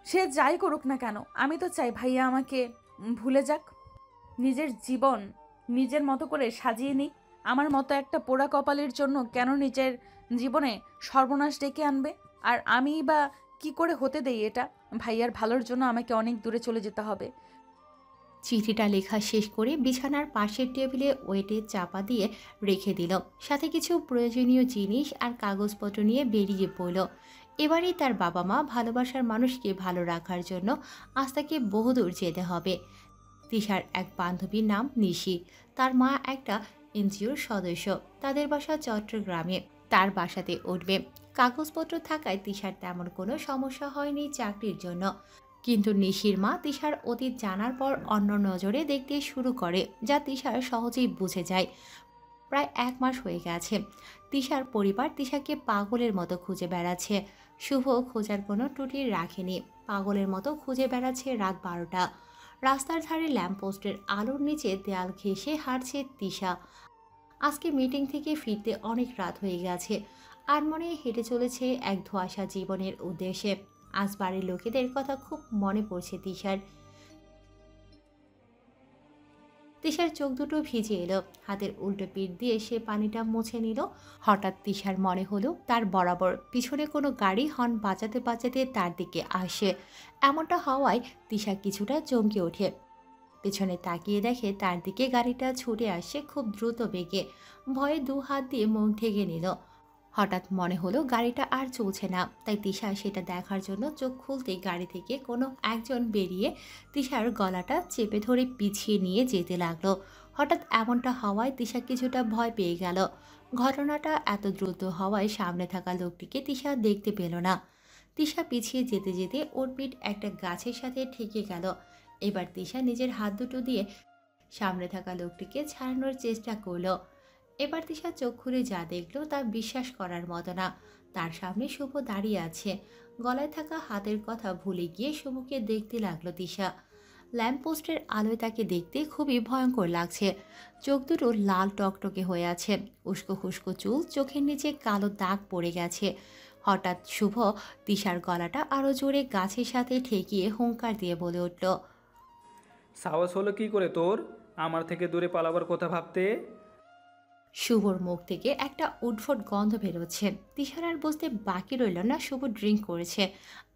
সে যাই করুক না কেন, আমি তো চাই ভাইয়া আমাকে ভুলে যাক, নিজের জীবন নিজের মতো করে সাজিয়ে নিক। আমার মতো একটা পোড়া কপালের জন্য কেন নিজের জীবনে সর্বনাশ ডেকে আনবে? আর আমি বা কি করে হতে দেই এটা? ভাইয়ার ভালোর জন্য আমাকে অনেক দূরে চলে যেতে হবে। চিঠিটা লেখা শেষ করে বিছানার পাশের টেবিলে ওয়েটে চাপা দিয়ে রেখে দিল। সাথে কিছু প্রয়োজনীয় জিনিস আর কাগজপত্র নিয়ে বেরিয়ে পড়ল। এবারেই তার বাবা মা ভালোবাসার মানুষকে ভালো রাখার জন্য আজ তাকে বহুদূর যেতে হবে। তিশার এক বান্ধবীর নাম নিশি। তার মা একটা এনজিওর সদস্য। তাদের বাসা চট্টগ্রামে। তার বাসাতে উঠবে। কাগজপত্র থাকায় তিশার তেমন কোনো সমস্যা হয়নি চাকরির জন্য। কিন্তু নিশির মা তিশার অতীত জানার পর অন্য নজরে দেখতে শুরু করে, যা তিশার সহজেই বুঝে যায়। প্রায় 1 মাস হয়ে গেছে। তিশার পরিবার তিশাকে পাগলের মতো খুঁজে বেড়াচ্ছে। শুভ খোঁজার কোনো ত্রুটি রাখেনি। পাগলের মতো খুঁজে বেড়াচ্ছে রাত 12টা। রাস্তার ধারে ল্যাম্পপোস্টের আলোর নিচে দেয়াল ঘেঁষে হাঁটছে তিশা। আজকে মিটিং থেকে ফিরতে অনেক রাত হয়ে গেছে। আর মনে হেঁটে চলেছে এক ধোঁয়াশা জীবনের উদ্দেশ্যে। আজ বাড়ির লোকেদের কথা খুব মনে পড়ছে তিশার। তিশার চোখ দুটো ভিজে এলো। হাতের উল্টো পিঠ দিয়ে সে পানিটা মুছে নিল। হঠাৎ তিশার মনে হলো তার বরাবর পিছনে কোনো গাড়ি হর্ন বাজাতে বাজাতে তার দিকে আসে। এমনটা হওয়ায় তিশা কিছুটা চমকে ওঠে। পেছনে তাকিয়ে দেখে তার দিকে গাড়িটা ছুটে আসছে খুব দ্রুত বেগে। ভয়ে 2 হাত দিয়ে মুখ ঢেকে নিল। হঠাৎ মনে হলো গাড়িটা আর চলছে না। তাই তিশা সেটা দেখার জন্য চোখ খুলতেই গাড়ি থেকে কোনো একজন বেরিয়ে তিশার গলাটা চেপে ধরে পিছিয়ে নিয়ে যেতে লাগলো। হঠাৎ এমনটা হওয়ায় তিশা কিছুটা ভয় পেয়ে গেল। ঘটনাটা এত দ্রুত হওয়ায় সামনে থাকা লোকটিকে তিশা দেখতে পেল না। তিশা পিছিয়ে যেতে যেতে ওর পিঠ একটা গাছের সাথে ঠেকে গেল। এবার তিশা নিজের হাত দুটো দিয়ে সামনে থাকা লোকটিকে ছাড়ানোর চেষ্টা করলো। এবার তিশা চোখ খুলে যা দেখলো তা বিশ্বাস করার মতো না। তার সামনে শুভ দাঁড়িয়ে আছে। গলায় থাকা হাতের কথা ভুলে গিয়ে শুভকে দেখতে লাগলো তিশা। ল্যাম্পপোস্টের আলোয় তাকে দেখতে খুবই ভয়ঙ্কর লাগছে। চোখ দুটো লাল টকটকে হয়ে আছে, উস্কো খুস্কো চুল, চোখের নিচে কালো দাগ পড়ে গেছে। হঠাৎ শুভ তিশার গলাটা আরো জোরে গাছের সাথে ঠেকিয়ে হুঙ্কার দিয়ে বলে উঠল, সাহস হলো কি করে তোর আমার থেকে দূরে পালাবার কথা ভাবতে? শুভর মুখ থেকে একটা উদ্ভট গন্ধ বেরোচ্ছে। তিশার আর বুঝতে বাকি রইল না শুভ ড্রিঙ্ক করেছে,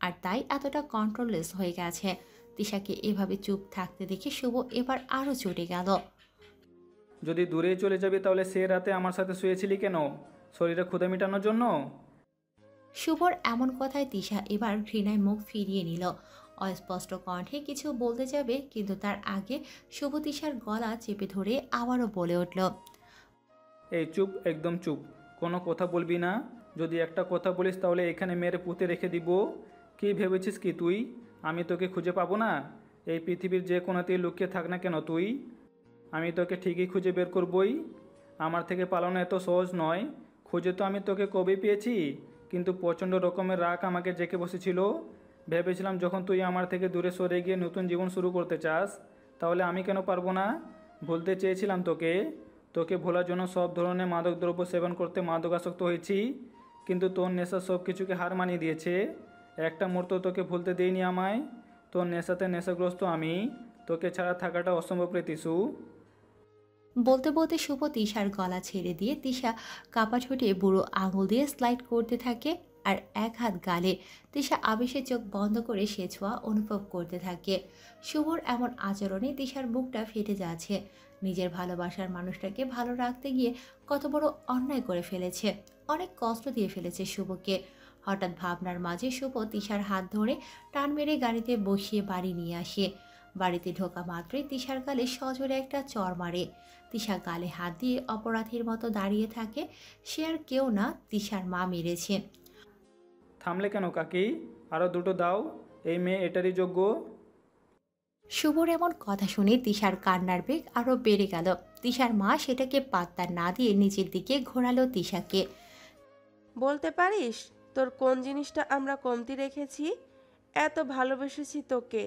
আর তাই এতটা কন্ট্রোললেস হয়ে গেছে। তিশাকে এভাবে চুপ থাকতে দেখে শুভ এবার আরও চটে গেল। যদি দূরে চলে যাবি তাহলে সে রাতে আমার সাথে শুয়েছিলি কেন? শরীরে ক্ষুধা মেটানোর জন্য? শুভর এমন কথায় তিশা এবার ঘৃণায় মুখ ফিরিয়ে নিল। অস্পষ্ট কণ্ঠে কিছু বলতে যাবে, কিন্তু তার আগে শুভ তিশার গলা চেপে ধরে আবারও বলে উঠল, এই চুপ, একদম চুপ, কোনো কথা বলবি না। যদি একটা কথা বলিস তাহলে এখানে মেরে পুঁতে রেখে দিব। কি ভেবেছিস কি তুই আমি তোকে খুঁজে পাবো না? এই পৃথিবীর যে কোনোতেই লুকিয়ে থাক না কেন তুই, আমি তোকে ঠিকই খুঁজে বের করবই। আমার থেকে পালানো এত সহজ নয়। খুঁজে তো আমি তোকে কবেই পেয়েছি, কিন্তু প্রচণ্ড রকমের রাগ আমাকে জেঁকে বসেছিল। ভেবেছিলাম যখন তুই আমার থেকে দূরে সরে গিয়ে নতুন জীবন শুরু করতে চাস, তাহলে আমি কেন পারবো না? ভুলতে চেয়েছিলাম তোকে। তোকে ভোলার জন্য সব ধরনের মাদকদ্রব্য সেবন করতে মাদকাসক্ত হয়েছি, কিন্তু তোর নেশা সব কিছুকে হার মানিয়ে দিয়েছে। একটা মুহূর্ত তোকে ভুলতে দেইনি আমায়। তোর নেশাতে নেশাগ্রস্ত আমি। তোকে ছাড়া থাকাটা অসম্ভব রে তিশু। বলতে বলতে শুভ তিশার গলা ছেড়ে দিয়ে তিশা কাপা ঠোঁটে বুড়ো আঙুল দিয়ে স্লাইড করতে থাকে, আর এক হাত গালে। তিশা আবেশে চোখ বন্ধ করে সে ছোঁয়া অনুভব করতে থাকে। শুভর এমন আচরণে তিশার বুকটা ফেটে যাচ্ছে। নিজের ভালোবাসার মানুষটাকে ভালো রাখতে গিয়ে কত বড় অন্যায় করে ফেলেছে, অনেক কষ্ট দিয়ে ফেলেছে শুভকে। হঠাৎ ভাবনার মাঝে শুভ তিশার হাত ধরে টান মেরে গাড়িতে বসিয়ে বাড়ি নিয়ে আসে। বাড়িতে ঢোকা মাত্রই তিশার গালে সজোরে একটা চড় মারে। তিশা গালে হাত দিয়ে অপরাধীর মতো দাঁড়িয়ে থাকে। সে আর কেউ না, তিশার মা মেরেছে। থামলে কেন কাকি? আরও দুটো দাও, এই মেয়ে এটারই যোগ্য। শুভর এমন কথা শুনে তিশার কান্নার বেগ আরও বেড়ে গেল। তিশার মা সেটাকে পাত্তা না দিয়ে নিজের দিকে ঘোরালো তিশাকে। বলতে পারিস তোর কোন জিনিসটা আমরা কমতি রেখেছি? এত ভালোবেসেছি তোকে,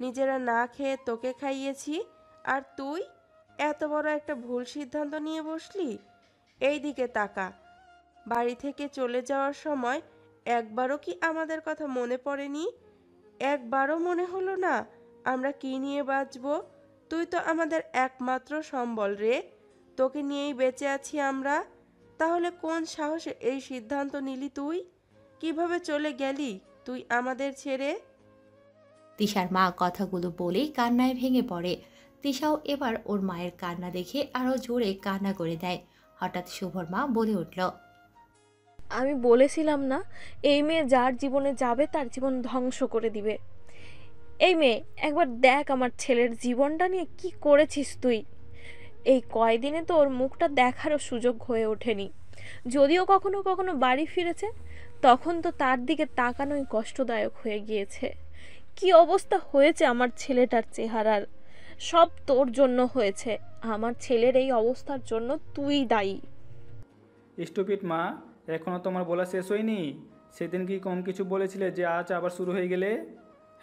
নিজেরা না খেয়ে তোকে খাইয়েছি, আর তুই এত বড় একটা ভুল সিদ্ধান্ত নিয়ে বসলি। এই দিকে তাকা। বাড়ি থেকে চলে যাওয়ার সময় একবারও কি আমাদের কথা মনে পড়েনি? একবারও মনে হলো না আমরা কি নিয়ে বাঁচব? তুই তো আমাদের একমাত্র সম্বল রে, তোকে নিয়েই বেঁচে আছি আমরা। তাহলে কোন সাহসে এই সিদ্ধান্ত নিলি তুই? কিভাবে চলে গেলি তুই আমাদের ছেড়ে? তিশার মা কথাগুলো বলেই কান্নায় ভেঙে পড়ে। তিশাও এবার ওর মায়ের কান্না দেখে আরও জোরে কান্না করে দেয়। হঠাৎ শুভর মা বলে উঠল, আমি বলেছিলাম না, এই মেয়ে যার জীবনে যাবে তার জীবন ধ্বংস করে দিবে। এই মেয়ে, একবার দেখ আমার ছেলের জীবনটা নিয়ে কি করেছিস তুই। এই কয়দিনে তো ওর মুখটা দেখারও সুযোগ হয়ে ওঠেনি। যদিও কখনো কখনো বাড়ি ফিরেছে, তখন তো তার দিকে তাকানোই কষ্টদায়ক হয়ে গিয়েছে। কি অবস্থা হয়েছে আমার ছেলেটার চেহারার। সব তোর জন্য হয়েছে। আমার ছেলের এই অবস্থার জন্য তুই দায়ী। স্টুপিড মা, এখনও তোমার বলা শেষ হয়নি? সেদিন কি কম কিছু বলেছিলে যে আজ আবার শুরু হয়ে গেলে?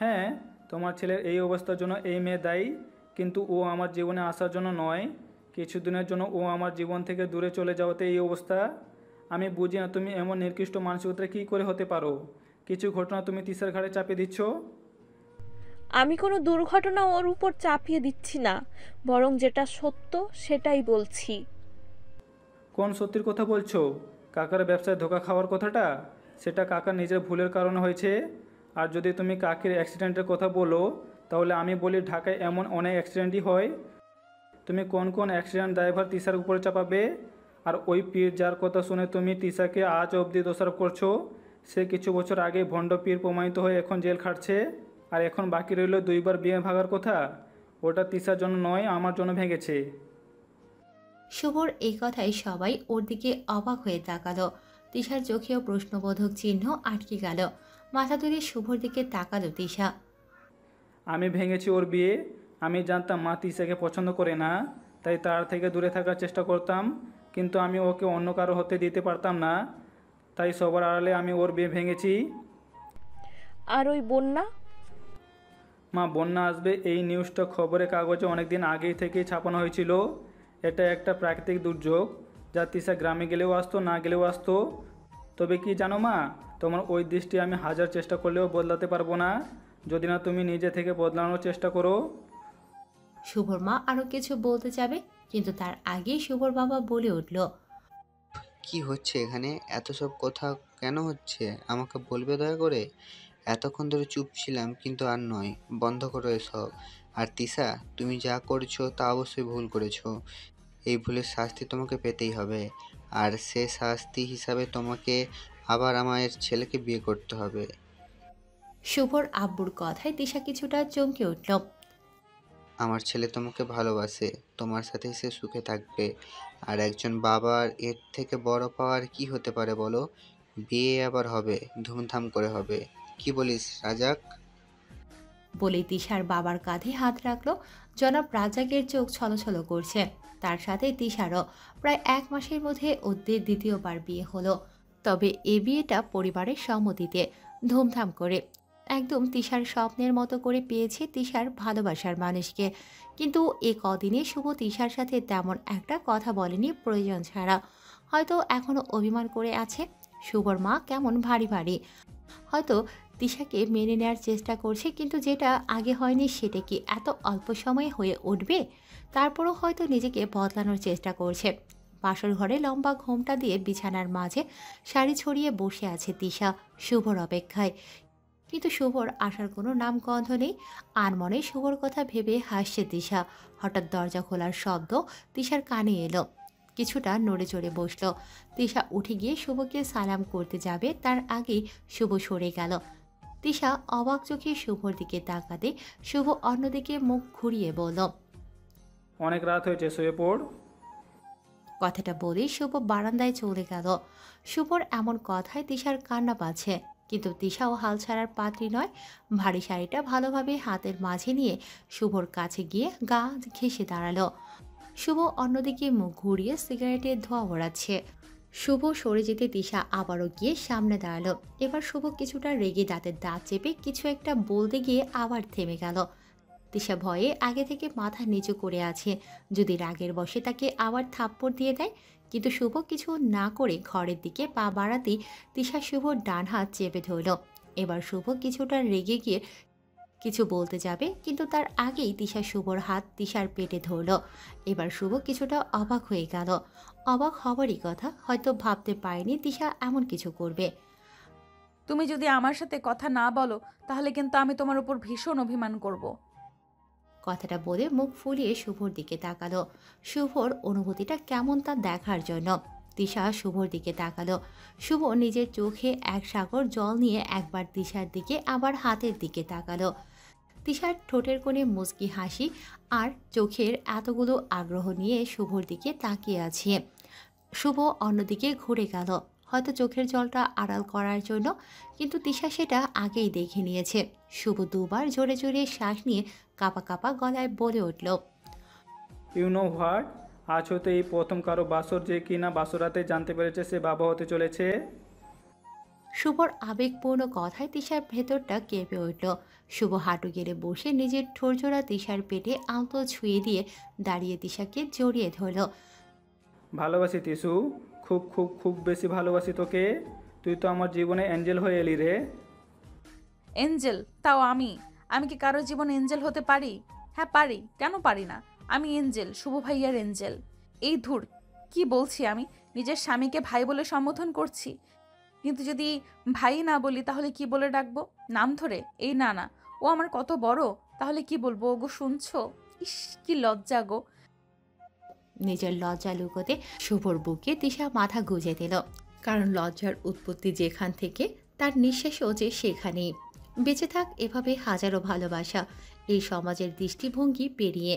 হ্যাঁ, তোমার ছেলের এই অবস্থার জন্য এই মেয়ে দায়ী, কিন্তু ও আমার জীবনে আসার জন্য নয়। কিছুদিনের জন্য ও আমার জীবন থেকে দূরে চলে যাওয়াতে এই অবস্থা। আমি বুঝি না তুমি এমন নিকৃষ্ট মানসিকতা কী করে হতে পারো। কিছু ঘটনা তুমি তিশার ঘাড়ে চাপিয়ে দিচ্ছ। আমি কোনো দুর্ঘটনা ওর উপর চাপিয়ে দিচ্ছি না, বরং যেটা সত্য সেটাই বলছি। কোন সত্যির কথা বলছো? কাকার ব্যবসায় ধোকা খাওয়ার কথাটা? সেটা কাকার নিজের ভুলের কারণে হয়েছে। আর যদি তুমি কাকির অ্যাক্সিডেন্টের কথা বলো, তাহলে আমি বলি ঢাকায় এমন অনেক অ্যাক্সিডেন্টই হয়। তুমি কোন কোন অ্যাক্সিডেন্ট ড্রাইভার তিশার উপরে চাপাবে? আর ওই পীর যার কথা শুনে তুমি তিশাকে আজ অবধি দোষারোপ করছো, সে কিছু বছর আগে ভণ্ড পীর প্রমাণিত হয়ে এখন জেল খাটছে। আর এখন বাকি রইল দুইবার বিয়ে ভাগার কথা। ওটা তিশার জন্য নয়, আমার জন্য ভেঙেছে। শুভর এই কথায় সবাই ওর দিকে অবাক হয়ে তাকালো। তিশার চোখেও প্রশ্নবোধক চিহ্ন আটকে গেল। মাথা তুলে শুভর দিকে তাকালো তিশা। আমি ভেঙেছি ওর বিয়ে। আমি জানতাম মা তিশাকে পছন্দ করে না, তাই তার থেকে দূরে থাকার চেষ্টা করতাম। কিন্তু আমি ওকে অন্য কারো হতে দিতে পারতাম না, তাই সবার আড়ালে আমি ওর বিয়ে ভেঙেছি। আর ওই বন্যা? মা, বন্যা আসবে এই নিউজটা খবরের কাগজে অনেকদিন আগেই থেকেই ছাপানো হয়েছিল। এটা একটা প্রাকৃতিক দুর্যোগ, যা তিশা গ্রামে গেলেও আসতো, না গেলেও আসতো। তবে কি জানো মা, তোমার ওই দৃষ্টি আমি হাজার চেষ্টা করলেও বদলাতে পারবো না, যদি না তুমি নিজে থেকে বদলানোর চেষ্টা করো। শুভর মা আরও কিছু বলতে যাবে, কিন্তু তার আগেই শুভর বাবা বলে উঠল, কি হচ্ছে এখানে? এত সব কথা কেন হচ্ছে আমাকে বলবে দয়া করে? এতক্ষণ ধরে চুপ ছিলাম, কিন্তু আর নয়, বন্ধ করো এসব। আর তিশা, তুমি যা করছো তা অবশ্যই ভুল করেছো। এই ভুলের শাস্তি তোমাকে পেতেই হবে, আর সে শাস্তি হিসাবে তোমাকে আবার আমার ছেলেকে বিয়ে করতে হবে। শুভর আব্বুর কথায় তিশা কিছুটা চমকে উঠল। আমার ছেলে তোমাকে ভালোবাসে, তোমার সাথে সে সুখে থাকবে। আর একজন বাবার এর থেকে বড় পাওয়ার কি হতে পারে বলো? বিয়ে আবার হবে, ধুমধাম করে হবে। কি বলিস রাজাক? বলে তিশার বাবার কাঁধে হাত রাখলো। জনাব রাজাকের চোখ ছলছল করছে। তার সাথে তিশারও। প্রায় 1 মাসের মধ্যে ওদের দ্বিতীয়বার বিয়ে হলো। তবে এ বিয়েটা পরিবারের সম্মতিতে, ধুমধাম করে। একদম তিশার স্বপ্নের মতো করে পেয়েছে তিশার ভালোবাসার মানুষকে। কিন্তু এ কদিনে শুভ তিশার সাথে তেমন একটা কথা বলেনি প্রয়োজন ছাড়া। হয়তো এখনও অভিমান করে আছে। শুভর মা কেমন ভারী ভারী। হয়তো তিশাকে মেনে নেওয়ার চেষ্টা করছে, কিন্তু যেটা আগে হয়নি সেটা কি এত অল্প সময়ে হয়ে উঠবে? তারপরও হয়তো নিজেকে বদলানোর চেষ্টা করছে। বাসর ঘরে লম্বা ঘোমটা দিয়ে বিছানার মাঝে শাড়ি ছড়িয়ে বসে আছে তিশা শুভর অপেক্ষায়। কিন্তু শুভর আসার কোনো নামগন্ধ নেই। আর মনে শুভর কথা ভেবে হাসছে তিশা। হঠাৎ দরজা খোলার শব্দ তিশার কানে এলো। কিছুটা নড়ে চড়ে বসল। তিশা উঠে গিয়ে শুভকে সালাম করতে যাবে, তার আগেই শুভ সরে গেল। তিশা অবাক চোখে শুভর দিকে তাকাতে শুভ অন্যদিকে মুখ ঘুরিয়ে বলল, অনেক রাত হয়েছে, শুয়ে পড়। কথাটা বলে শুভ বারান্দায় চলে গেল। শুভর এমন কথায় তিশার কান্না পাচ্ছে, কিন্তু তিশাও হাল ছাড়ার পাত্রী নয়। ভারী শাড়িটা ভালোভাবে হাতের মাঝে নিয়ে শুভর কাছে গিয়ে গা ঘেঁষে দাঁড়ালো। শুভ অন্যদিকে মুখ ঘুরিয়ে সিগারেটের ধোঁয়া ওড়াচ্ছে। শুভ সরে যেতে তিশা আবারও গিয়ে সামনে দাঁড়ালো। এবার শুভ কিছুটা রেগে দাঁতের দাঁত চেপে কিছু একটা বলতে গিয়ে আবার থেমে গেল। তিশা ভয়ে আগে থেকে মাথা নিচু করে আছে, যদি রাগের বশে তাকে আবার থাপ্পড় দিয়ে দেয়। কিন্তু শুভ কিছু না করে ঘরের দিকে পা বাড়াতেই তিশা শুভর ডান হাত চেপে ধরল। এবার শুভ কিছুটা রেগে গিয়ে কিছু বলতে যাবে, কিন্তু তার আগেই তিশা শুভর হাত তিশার পেটে ধরল। এবার শুভ কিছুটা অবাক হয়ে গেল। অবাক হওয়ারই কথা, হয়তো ভাবতে পারেনি তিশা এমন কিছু করবে। তুমি যদি আমার সাথে কথা না বলো তাহলে কিন্তু আমি তোমার উপর ভীষণ অভিমান করব। কথাটা বলে মুখ ফুলিয়ে শুভর দিকে তাকালো। শুভর অনুভূতিটা কেমন তা দেখার জন্য তিশা শুভর দিকে তাকালো। শুভ নিজের চোখে এক সাগর জল নিয়ে একবার তিশার দিকে আবার হাতের দিকে তাকালো। তিশার ঠোঁটের কোণে মুচকি হাসি আর চোখের এতগুলো আগ্রহ নিয়ে শুভর দিকে তাকিয়ে আছে। শুভ অন্যদিকে ঘুরে গেল, হয়তো চোখের জলটা আড়াল করার জন্য, কিন্তু তিশা সেটা আগেই দেখে নিয়েছে। শুভ দুবার জোরে জোরে শ্বাস নিয়ে কাঁপা কাঁপা গলায় বলে উঠল, ইউ নো হোয়াট, আজ হতে এই প্রথম কারো বাসর যে কিনা বাসরাতে জানতে পেরেছে সে বাবা হতে চলেছে। শুভর আবেগপূর্ণ কথায় তিশার ভেতরটা কেঁপে উঠল। শুভ হাঁটু গেড়ে বসে নিজের ঠোরজোড়া তিশার পেটে আলতো ছুঁয়ে দিয়ে দাঁড়িয়ে তিশাকে জড়িয়ে ধরল। ভালোবাসি তিশু, খুব খুব খুব বেশি ভালোবাসি তোকে। তুই তো আমার জীবনে অ্যাঞ্জেল হয়ে এলি রে। এঞ্জেল? তাও আমি আমি কি কারো জীবন এঞ্জেল হতে পারি? হ্যাঁ পারি, কেন পারি না? আমি এঞ্জেল, শুভ ভাইয়ার এঞ্জেল। এই ধুর, কি বলছি আমি? নিজের স্বামীকে ভাই বলে সম্বোধন করছি, কিন্তু যদি ভাই না বলি তাহলে কি বলে ডাকবো? নাম ধরে? এই না না, ও আমার কত বড়, তাহলে কি বলবো? ওগো শুনছো? ইস, কি লজ্জা গো। নিজের লজ্জা লুকোতে শুভর বুকে তিশা মাথা গুঁজে দিল, কারণ লজ্জার উৎপত্তি যেখান থেকে তার নিঃশ্বাসও যে সেখানেই। বেঁচে থাক এভাবে হাজারো ভালোবাসা, এই সমাজের দৃষ্টিভঙ্গি পেরিয়ে।